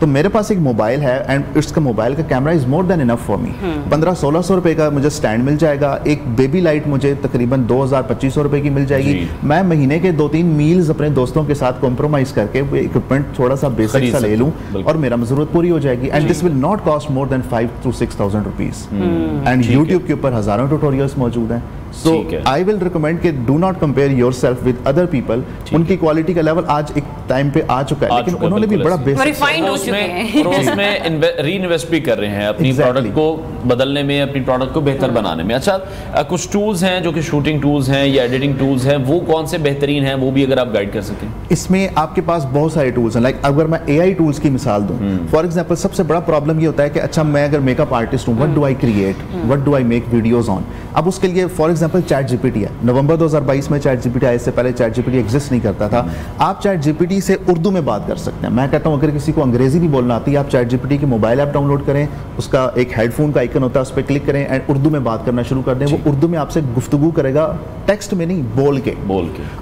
H: तो मेरे पास एक मोबाइल है एंड इसका मोबाइल का camera is more than enough for me. 1500-1600 रुपए का मुझे स्टैंड मिल जाएगा, एक बेबी लाइट मुझे तकरीबन 2000-2500 रुपए की मिल जाएगी। मैं महीने के 2-3 मील्स अपने दोस्तों के साथ कॉम्प्रोमाइज करके इक्विपमेंट थोड़ा सा बेसिक सा ले लूं और मेरा जरूरत पूरी हो जाएगी। And this will not cost more than 5,000 to 6,000 rupees. And YouTube के ऊपर हजारों ट्यूटोरियल्स मौजूद हैं। सो आई विल रिकमेंड कि do not compare yourself with other people. उनकी क्वालिटी का लेवल आज एक टाइम पे आ चुका है, लेकिन उन्होंने भी बड़ा बेसिक
B: उसमें री इन्वेस्ट भी कर रहे हैं अपनी प्रोडक्ट को बदलने में, अपनी प्रोडक्ट को बेहतर बनाने में। अच्छा, कुछ टूल्स हैं जो कि शूटिंग टूल्स हैं या एडिटिंग टूल्स हैं, वो कौन से बेहतरीन हैं, वो भी अगर आप गाइड कर सकें।
H: इसमें आपके पास बहुत सारे टूल्स हैं। लाइक अगर मैं AI टूल्स की मिसाल दूं, फॉर एग्जांपल सबसे बड़ा प्रॉब्लम ये होता है कि अच्छा मैं अगर मेकअप आर्टिस्ट हूं, what do I create, what do I make videos on. अब उसके लिए फॉर एग्जांपल चैट जीपीटी है। नवंबर 2022 में चैट जीपीटी आए, इससे पहले चैट जीपीटी एग्जिस्ट नहीं करता था। आप चैट जीपीटी से उर्दू में बात कर सकते हैं। मैं कहता हूं अगर किसी को अंग्रेजी नहीं बोलना आती, आप चैट जीपीटी की मोबाइल ऐप डाउनलोड करें, उसका एक हेडफोन का आइकन होता है, उस पर क्लिक करें एंड उर्दू में बात करना शुरू कर दें। वो उर्दू में आपसे गुफ्तगू करेगा, टेक्स्ट में नहीं, बोल के।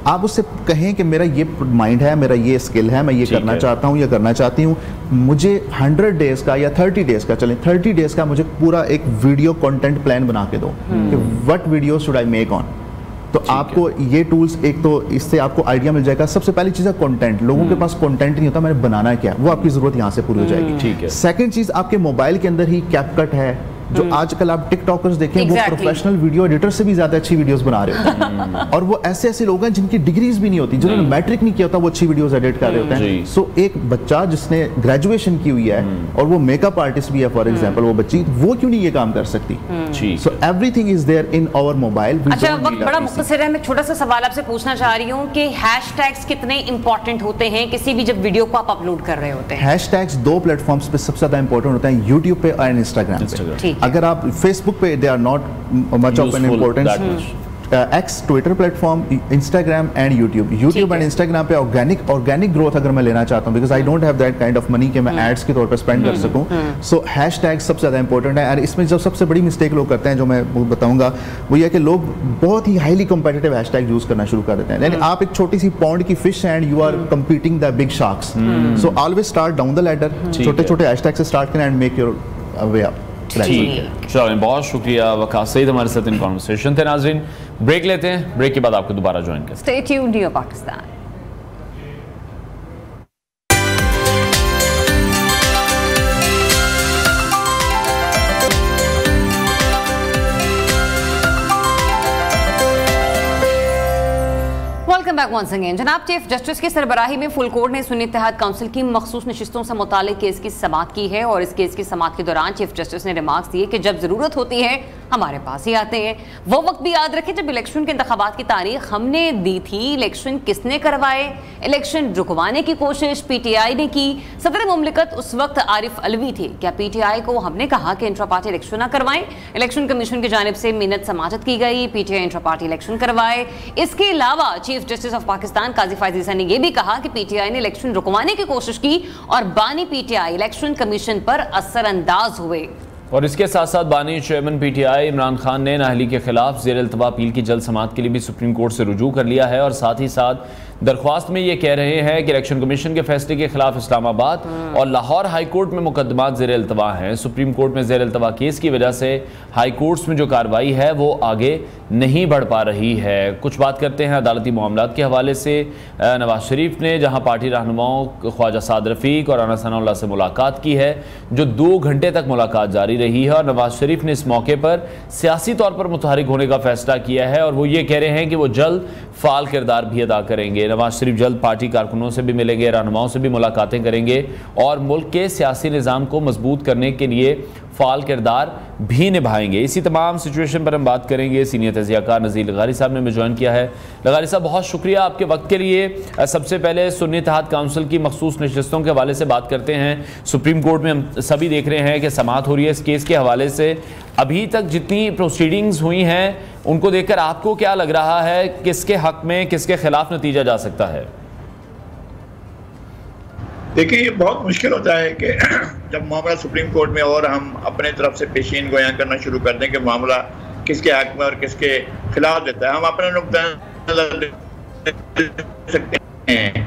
H: आप उससे कहें कि मेरा ये माइंड है, मेरा ये स्किल है, मैं ये करना चाहता हूँ या करना चाहती हूँ, मुझे 100 डेज का या 30 डेज का, चलें 30 डेज का मुझे पूरा एक वीडियो कंटेंट प्लान बना के दो कि what video should I make on. तो आपको ये टूल्स, एक तो इससे आपको आइडिया मिल जाएगा। सबसे पहली चीज है कंटेंट। लोगों के पास कंटेंट नहीं होता, मैंने बनाना क्या, वो आपकी जरूरत यहाँ से पूरी हो जाएगी। सेकंड चीज, आपके मोबाइल के अंदर ही कैपकट है, जो आजकल आप टिकटॉकर्स देखें, वो प्रोफेशनल वीडियो एडिटर से भी ज्यादा अच्छी वीडियोस बना रहे होते हैं। और वो ऐसे ऐसे लोग हैं जिनकी डिग्रीज भी नहीं होती, जिन्होंने मैट्रिक नहीं किया होता, वो अच्छी वीडियोस एडिट कर रहे होते हैं। सो एक बच्चा जिसने ग्रेजुएशन की हुई है और वो मेकअप आर्टिस्ट भी है फॉर एग्जांपल, वो बच्ची, वो क्यों नहीं ये काम कर सकती? So everything is there in our mobile.
A: अच्छा, वक्त बड़ा मुख्तसर है, मैं छोटा सा सवाल आपसे पूछना चाह रही हूँ कि हैशटैग्स कितने इंपॉर्टेंट होते हैं किसी भी जब वीडियो को आप अपलोड कर रहे होते हैं?
H: हैशटैग्स 2 प्लेटफॉर्म्स पे सबसे ज्यादा इंपॉर्टेंट होते हैं, यूट्यूब पे और इंस्टाग्राम पे। अगर आप फेसबुक पे, they are not much of an importance. X, Twitter platform, Instagram and YouTube and Instagram पे ऑर्गेनिक ग्रोथ अगर मैं लेना चाहता हूँ, because I don't have that kind of money कि मैं एड्स के तौर पर स्पेंड कर सकूँ। सो हैशटैग सबसे ज़्यादा इंपॉर्टेंट है। और इसमें जो सबसे बड़ी मिस्टेक लोग करते हैं, जो मैं बताऊंगा, वो ये कि लोग बहुत ही हाईली कॉम्पिटिटिव हैशटैग यूज करना शुरू कर देते हैं। यानी आप एक छोटी सी पॉन्ड की fish and you are competing the big sharks. So always start down the ladder, छोटे छोटे हैशटैग से स्टार्ट करें and make your way up.
B: ठीक है, चलो बहुत शुक्रिया वकास सईद हमारे साथ इन कॉन्वर्सेशन थे। नाज़रीन ब्रेक लेते हैं, ब्रेक के बाद आपको दोबारा ज्वाइन करें।
A: Stay tuned to Pakistan. Back once again. जनाब चीफ जस्टिस की सरबराही में फुल कोर्ट ने सुन्नी इत्तेहाद काउंसिल की मखसूस नशिस्तों से मुतालिक केस की समाअत की है और इस केस की समाअत के दौरान चीफ जस्टिस ने रिमार्क्स दिए कि जब जरूरत होती है हमारे पास ही आते हैं। वो वक्त भी याद रखें जब इलेक्शन के इंतखाबात की तारीख हमने दी थी, इलेक्शन किसने करवाए, इलेक्शन रुकवाने की कोशिश PTI ने की। सदर मुमलिकत उस वक्त आरिफ अलवी थे। क्या PTI को हमने कहा कि इंट्रा पार्टी इलेक्शन ना करवाएं? इलेक्शन कमीशन की जानिब से मिन्नत समाजत की गई, PTI इंट्रा पार्टी इलेक्शन करवाए। इसके अलावा चीफ जस्टिस ऑफ पाकिस्तान काजी फायज ईसा ने यह भी कहा कि PTI ने इलेक्शन रुकवाने की कोशिश की और बानी PTI इलेक्शन कमीशन पर असरअंदाज हुए।
B: और इसके साथ साथ बानी चेयरमैन PTI इमरान खान ने नाअहली के खिलाफ ज़ेर इल्तवा अपील की जल्द समाअत के लिए भी सुप्रीम कोर्ट से रुजू कर लिया है और साथ ही साथ दरख्वास्त में ये कह रहे हैं कि इलेक्शन कमीशन के फैसले के खिलाफ इस्लामाबाद और लाहौर हाई कोर्ट में मुकदमात ज़ेर इल्तवा हैं। सुप्रीम कोर्ट में ज़ेर इल्तवा केस की वजह से हाई कोर्ट्स में जो कार्रवाई है वो आगे नहीं बढ़ पा रही है। कुछ बात करते हैं अदालती मामलात के हवाले से। नवाज शरीफ ने जहाँ पार्टी रहनुमाओं ख्वाजा साद रफ़ीक और राना सनाउल्लाह से मुलाकात की है, जो 2 घंटे तक मुलाकात जारी रही है और नवाज शरीफ ने इस मौके पर सियासी तौर पर मुतहरिक होने का फैसला किया है और वो ये कह रहे हैं कि वो जल्द फ़ाल किरदार भी अदा करेंगे। नवाज शरीफ जल्द पार्टी कारकुनों से भी मिलेंगे, रहनुमाओं से भी मुलाकातें करेंगे और मुल्क के सियासी निज़ाम को मजबूत करने के लिए फ़ाल किरदार भी निभाएंगे। इसी तमाम सिचुएशन पर हम बात करेंगे। सीनियर तज़ियाकार नज़ीर लगारी साहब ने हमें ज्वाइन किया है। लगारी साहब बहुत शुक्रिया आपके वक्त के लिए। सबसे पहले सुन्नी इत्तेहाद काउंसिल की मखसूस नशिस्तों के हवाले से बात करते हैं। सुप्रीम कोर्ट में हम सभी देख रहे हैं कि समाअत हो रही है इस केस के हवाले से। अभी तक जितनी प्रोसीडिंग्स हुई हैं उनको देखकर आपको क्या लग रहा है, किसके हक में किसके खिलाफ नतीजा जा सकता है?
I: देखिए ये बहुत मुश्किल होता है कि जब मामला सुप्रीम कोर्ट में और हम अपने तरफ से पेशीन गोयां करना शुरू कर दें कि मामला किसके हक में और किसके खिलाफ देता है। हम अपने नुक्ता सकते हैं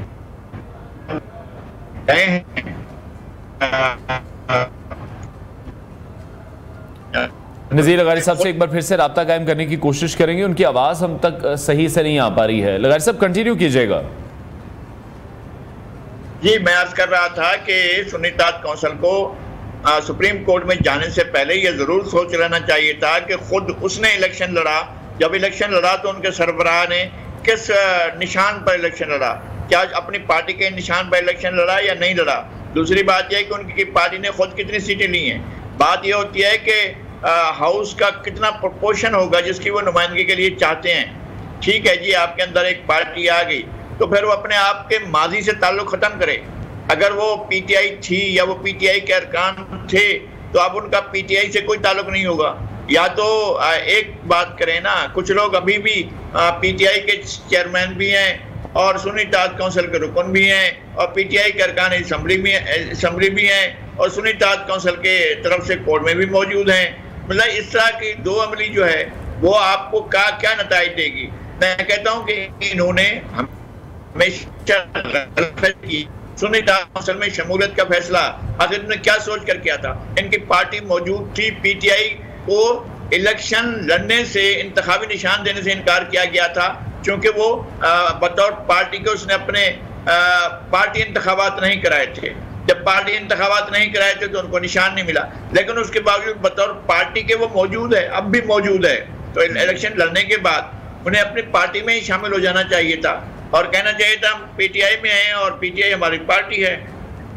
B: नज़ीर लगारी साहब से एक बार फिर से राब्ता कायम करने की कोशिश करेंगे, उनकी आवाज़ हम तक सही से नहीं आ पा रही है। लगारी साहब कंटिन्यू कीजिएगा।
I: जी मैं अर्ज कर रहा था कि सुन्नी इत्तेहाद कौंसिल को सुप्रीम कोर्ट में जाने से पहले ये जरूर सोच लेना चाहिए था कि खुद उसने इलेक्शन लड़ा, जब इलेक्शन लड़ा तो उनके सरबराह ने किस निशान पर इलेक्शन लड़ा, क्या अपनी पार्टी के निशान पर इलेक्शन लड़ा या नहीं लड़ा। दूसरी बात यह है कि उनकी पार्टी ने खुद कितनी सीटें ली हैं। बात यह होती है कि हाउस का कितना प्रोपोर्शन होगा जिसकी वो नुमाइंदगी के लिए चाहते हैं। ठीक है जी, आपके अंदर एक पार्टी आ गई तो फिर वो अपने आप के माजी से ताल्लुक ख़त्म करे। अगर वो पीटीआई थी या वो पीटीआई के अरकान थे तो अब उनका पीटीआई से कोई ताल्लुक नहीं होगा। या तो एक बात करें ना, कुछ लोग अभी भी पीटीआई के चेयरमैन भी हैं और सुन्नी इत्तेहाद कौंसिल के रुकन भी हैं और पीटीआई के अरकान असम्बली भी हैं और सुन्नी इत्तेहाद कौंसिल के तरफ से कोर्ट में भी मौजूद हैं। मतलब इस तरह की दो अमली जो है वो आपको क्या नताइज देगी। मैं कहता हूँ कि इन्होंने हमेशा की सुन्नी इत्तेहाद कौंसिल में शमूलियत का फैसला आखिर इन्होंने क्या सोच कर किया था। इनकी पार्टी मौजूद थी, पीटीआई को इलेक्शन लड़ने से, इंतखाबी निशान देने से इनकार किया गया था क्योंकि वो बतौर पार्टी के उसने अपने पार्टी इंतखाबात नहीं कराए थे। जब पार्टी इंतखाबात नहीं कराए थे तो उनको निशान नहीं मिला, लेकिन उसके बावजूद बतौर पार्टी के वो मौजूद है, अब भी मौजूद है। तो इलेक्शन लड़ने के बाद उन्हें अपनी पार्टी में ही शामिल हो जाना चाहिए था और कहना चाहिए था हम पीटीआई में हैं और पीटीआई हमारी पार्टी है।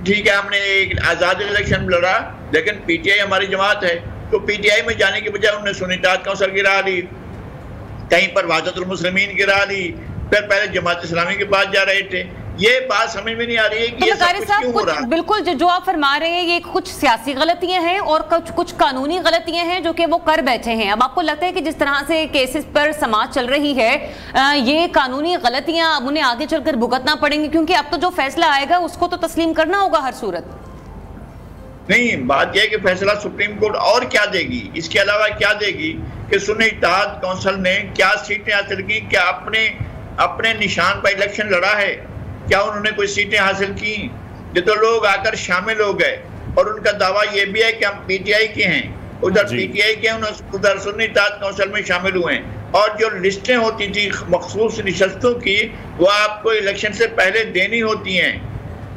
I: ठीक है, हमने एक आज़ाद इलेक्शन लड़ा लेकिन पीटीआई हमारी जमात है। तो पीटीआई में जाने के बजाय उन्होंने सुन्नी इत्तेहाद कौंसिल गिरा ली, कहीं पर वहदतुल मुस्लिमीन गिरा ली, फिर पहले जमात इस्लामी के पास जा रहे थे। ये बात समझ में नहीं आ रही है कि ये सब क्यों हो रहा है।
A: बिल्कुल जो आप फरमा रहे हैं ये कुछ सियासी गलतियां हैं और कुछ कानूनी गलतियां हैं जो कि वो कर बैठे हैं। अब आपको लगता है कि जिस तरह से केसेस पर समाज चल रही है ये कानूनी गलतियां अब उन्हें आगे चलकर भुगतना पड़ेंगी, क्योंकि अब तो जो फैसला आएगा उसको तो तस्लीम करना होगा हर सूरत।
I: नहीं, बात यह है कि फैसला सुप्रीम कोर्ट और क्या देगी, इसके अलावा क्या देगी कि सुन्नी इत्तेहाद कौंसिल ने क्या सीटें हासिल की, क्या अपने निशान पर इलेक्शन लड़ा है, क्या उन्होंने कोई सीटें हासिल की। ये तो लोग आकर शामिल हो गए और उनका दावा ये भी है कि हम पीटीआई के हैं, उधर पीटीआई के हैं, उधर सुन्नी इत्तेहाद कौंसिल में शामिल हुए हैं। और जो लिस्टें होती थी मखसूस निशस्तों की वो आपको इलेक्शन से पहले देनी होती हैं।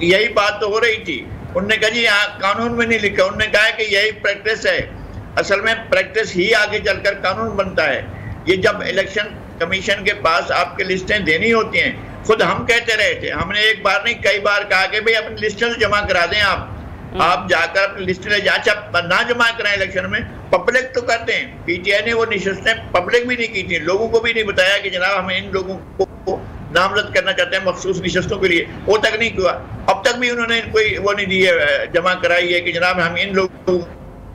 I: यही बात तो हो रही थी। उन्होंने कहा जी यहाँ कानून में नहीं लिखा, उन्होंने कहा कि यही प्रैक्टिस है। असल में प्रैक्टिस ही आगे चलकर कानून बनता है। ये जब इलेक्शन कमीशन के पास आपके लिस्टें देनी होती हैं, खुद हम कहते रहे थे, हमने एक बार नहीं कई बार कहा कि भाई अपनी लिस्टें तो जमा करा दें आप जाकर अपनी लिस्टें ले जाए, अच्छा ना जमा कराएं इलेक्शन में, पब्लिक तो करते हैं। पीटीआई ने वो निशस्तें पब्लिक भी नहीं की थी, लोगों को भी नहीं बताया कि जनाब हमें इन लोगों को नामजद करना चाहते हैं मखसूस निशस्तों के लिए, वो तक नहीं हुआ। अब तक भी उन्होंने कोई वो नहीं दी है, जमा कराई है कि जनाब हम इन लोगों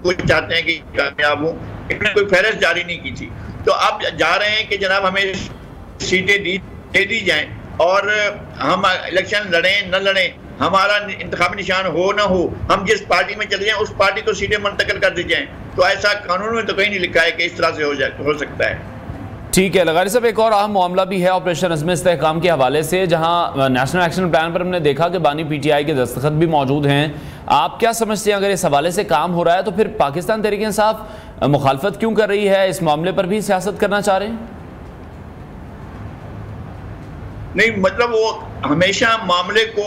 I: को चाहते हैं कि कामयाब हो, इन्होंने कोई फहरिस्त जारी नहीं की थी। तो अब जा रहे हैं कि जनाब हमें सीटें दे दी जाएं और हम इलेक्शन लड़ें न लड़ें, हमारा इंतखाबी निशान हो ना हो, हम जिस पार्टी में चले जाएं उस पार्टी को सीटें मुंतकिल कर दी जाएं। तो ऐसा कानून में तो कहीं नहीं लिखा है कि इस तरह से हो सकता है।
B: ठीक है लगारी साहब, एक और अहम मामला भी है ऑपरेशन अज़्म इस्तेहकाम के हवाले से, जहां नेशनल एक्शन प्लान पर हमने देखा कि बानी पीटीआई के दस्तखत भी मौजूद हैं। आप क्या समझते हैं, अगर इस हवाले से काम हो रहा है तो फिर पाकिस्तान तहरीक इंसाफ मुखालफत क्यों कर रही है, इस मामले पर भी सियासत करना चाह रहे हैं?
I: नहीं, मतलब वो हमेशा मामले को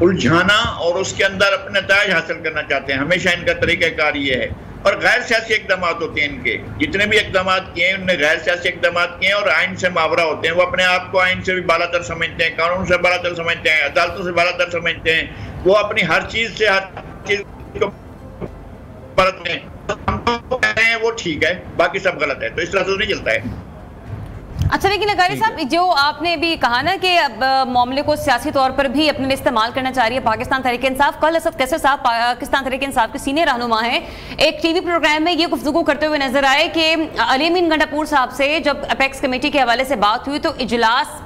I: उलझाना और उसके अंदर अपने नताइज हासिल करना चाहते हैं, हमेशा इनका तरीक़ाकार ये है। और गैर सियासी इक़दाम होते हैं इनके, जितने भी इक़दाम किए हैं उन्होंने गैर सियासी इक़दाम किए हैं और आइन से मावरा होते हैं। वो अपने आप को आइन से भी बालातर समझते हैं, कानून से बालातर समझते हैं, अदालतों से बालातर समझते हैं। वो अपनी हर चीज़ से हर चीज़ को परत में हम कह रहे हैं वो ठीक है, बाकी सब गलत है, तो इस तरह से नहीं चलता है।
A: अच्छा, लेकिन लगारी साहब जो आपने भी कहा ना कि अब मामले को सियासी तौर पर भी अपने लिए इस्तेमाल करना चाह रही है पाकिस्तान तहरीक इंसाफ। कल असद कैसर साहब पाकिस्तान तहरीक इंसाफ के सीनियर रहनुमा हैं, एक टीवी प्रोग्राम में ये गुफ्तगू करते हुए नजर आए कि अली अमीन गंडापुर साहब से जब अपेक्स कमेटी के हवाले से बात हुई तो इजलास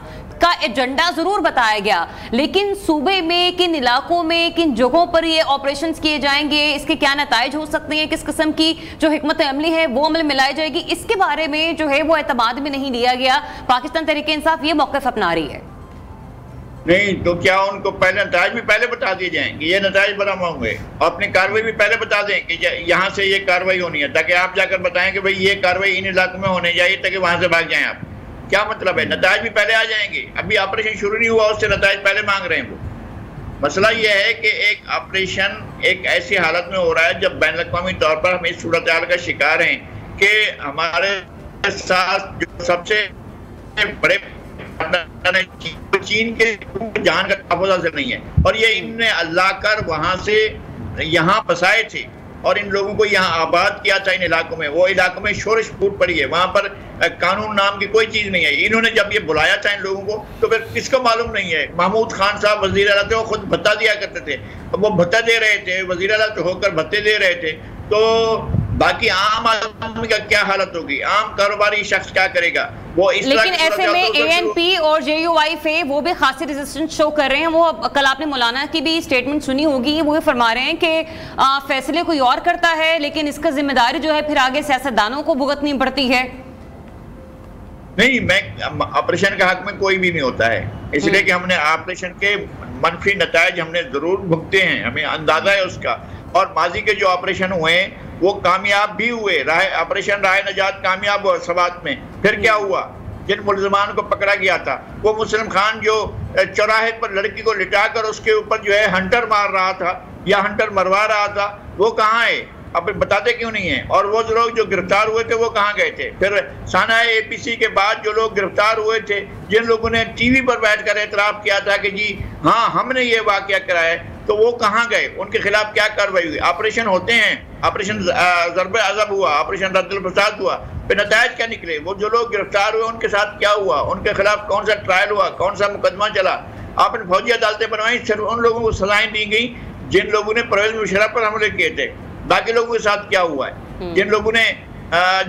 A: इसका एजेंडा जरूर बताया गया, लेकिन सूबे में किन इलाकों में किन जगहों पर ये ऑपरेशंस किए जाएंगे, इसके क्या नताइज हो सकते हैं, किस किस्म की जो हिकमत अमली है वो अमल में लाई जाएगी, इसके बारे में जो है वो एतमाद में नहीं लिया गया। पाकिस्तान तहरीक इंसाफ ये मौक़िफ़ अपना रही है।
I: नहीं तो क्या उनको पहले नताइज भी पहले बता दिए जाएंगे, ये नताइज बरामद होंगे, अपनी कार्रवाई भी पहले बता दें कि यहाँ से ये कार्रवाई होनी है, ताकि आप जाकर बताएं कि भाई ये कार्रवाई इन इलाकों में होने चाहिए, ताकि वहां से भाग जाएं आप। क्या मतलब है? नताइज भी पहले आ जाएंगे, अभी ऑपरेशन शुरू नहीं हुआ उससे नताइज पहले मांग रहे हैं वो। मसला ये है कि एक ऑपरेशन एक ऐसी हालत में हो रहा है जब बैनुल-अक़वामी तौर पर हम इस सूरत हाल का शिकार हैं कि हमारे साथ जो सबसे बड़े चीन के जान का तहफ़्फ़ुज़ हासिल नहीं है, और ये इनने अल्लाह कर वहां से यहाँ बसाए थे और इन लोगों को यहाँ आबाद किया था इन इलाकों में। वो इलाकों में शोरश फूट पड़ी है, वहां पर कानून नाम की कोई चीज नहीं है। इन्होंने जब ये बुलाया था इन लोगों को तो फिर किसको मालूम नहीं है? महमूद खान साहब वजीर आला थे, वो खुद भत्ता दिया करते थे, वो भत्ता दे रहे थे, वजीर आला होकर भत्ते दे रहे थे। तो बाकी आम आदमी का क्या हालत होगी? आम कारोबारी शख्स क्या करेगा? वो इस
A: लेकिन ऐसे में ANP और JUI वो भी खासी रेजिस्टेंस शो कर रहे हैं। वो कल आपने मौलाना की भी स्टेटमेंट सुनी होगी, वो फरमा रहे हैं कि फैसले कोई और करता है, लेकिन इसका जिम्मेदारी जो है फिर आगे सियासतदानों को भुगतनी पड़ती है।
I: नहीं, मैं ऑपरेशन का हक में कोई भी नहीं होता है, इसलिए कि हमने ऑपरेशन के मनफी नताइज हमने जरूर भुगते हैं, हमें अंदाजा है उसका। और माजी के जो ऑपरेशन हुए वो कामयाब भी हुए, ऑपरेशन राह नजात कामयाब हुआ सवात में। फिर क्या हुआ? जिन मुलजमान को पकड़ा गया था, वो मुस्लिम खान जो चौराहे पर लड़की को लिटाकर उसके ऊपर जो है हंटर मार रहा था या हंटर मरवा रहा था, वो कहाँ है? अब बताते क्यों नहीं है? और वो लोग जो गिरफ्तार हुए थे वो कहाँ गए थे? फिर साना APC के बाद जो लोग गिरफ्तार हुए थे, जिन लोगों ने TV पर बैठकर एतराफ़ किया था कि जी हाँ हमने ये वाक़या कराया, तो वो कहाँ गए? उनके खिलाफ क्या कार्रवाई हुई? ऑपरेशन होते हैं, ऑपरेशन ज़रब अज़ब हुआ, ऑपरेशन रद्दुल फसाद हुआ, फिर नताइज क्या निकले? वो जो लोग गिरफ्तार हुए उनके साथ क्या हुआ? उनके खिलाफ कौन सा ट्रायल हुआ? कौन सा मुकदमा चला? आपने फौजी अदालतें बनवाई, सिर्फ उन लोगों को सजाएं दी गई जिन लोगों ने परवेज़ मुशर्रफ पर हमले किए थे। बाकी लोगों के साथ क्या हुआ है? जिन लोगों ने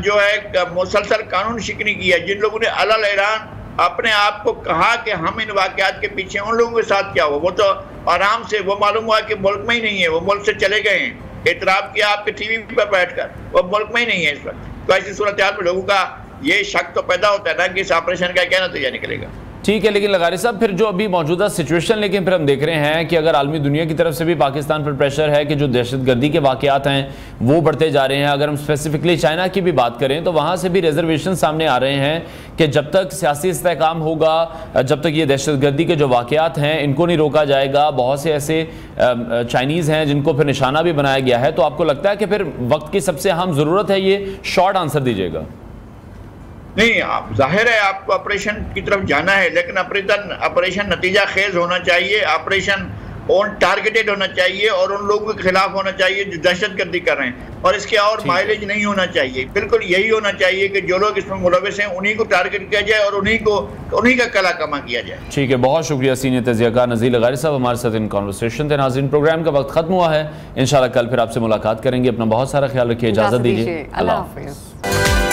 I: जो है मुसलसल कानून शिकनी की है, जिन लोगों ने अलल ऐलान अपने आप को कहा कि हम इन वाक़यात के पीछे, उन लोगों के साथ क्या हुआ? वो तो आराम से, वो मालूम हुआ कि मुल्क में ही नहीं है, वो मुल्क से चले गए हैं, एतराफ़ किया आपके TV पर बैठकर, वो मुल्क में ही नहीं है इस वक्त। तो ऐसी सूरत हाल में लोगों का ये शक तो पैदा होता है ना कि इस ऑपरेशन का क्या नतीजा निकलेगा।
B: ठीक है, लेकिन लगारी साहब फिर जो अभी मौजूदा सिचुएशन, लेकिन फिर हम देख रहे हैं कि अगर आलमी दुनिया की तरफ से भी पाकिस्तान पर प्रेशर है कि जो दहशतगर्दी के वाक़यात हैं वो बढ़ते जा रहे हैं। अगर हम स्पेसिफिकली चाइना की भी बात करें तो वहाँ से भी रिजर्वेशन सामने आ रहे हैं कि जब तक सियासी इस्तेहकाम होगा, जब तक ये दहशतगर्दी के जो वाक़यात हैं इनको नहीं रोका जाएगा, बहुत से ऐसे चाइनीज़ हैं जिनको फिर निशाना भी बनाया गया है। तो आपको लगता है कि फिर वक्त की सबसे अहम ज़रूरत है, ये शॉर्ट आंसर दीजिएगा।
I: नहीं, आप जाहिर है आपको ऑपरेशन की तरफ जाना है, लेकिन ऑपरेशन नतीजा खेज होना चाहिए, ऑपरेशन ऑन टारगेटेड होना चाहिए और उन लोगों के खिलाफ होना चाहिए जो दहशतगर्दी कर रहे हैं, और इसके और माइलेज नहीं होना चाहिए। बिल्कुल यही होना चाहिए कि जो लोग इसमें मुलविस हैं उन्हीं को टारगेट किया जाए और उन्हीं का कला कमा किया जाए।
B: ठीक है, बहुत शुक्रिया सीनियर तजियाकार नज़ीर लगारी साहब हमारे साथ इन कॉन्वर्सेशन थे। नाज़रीन, प्रोग्राम का वक्त खत्म हुआ है, इंशाल्लाह कल फिर आपसे मुलाकात करेंगे। अपना बहुत सारा ख्याल रखिए, इजाज़त दीजिए, अल्लाह हाफ़िज़।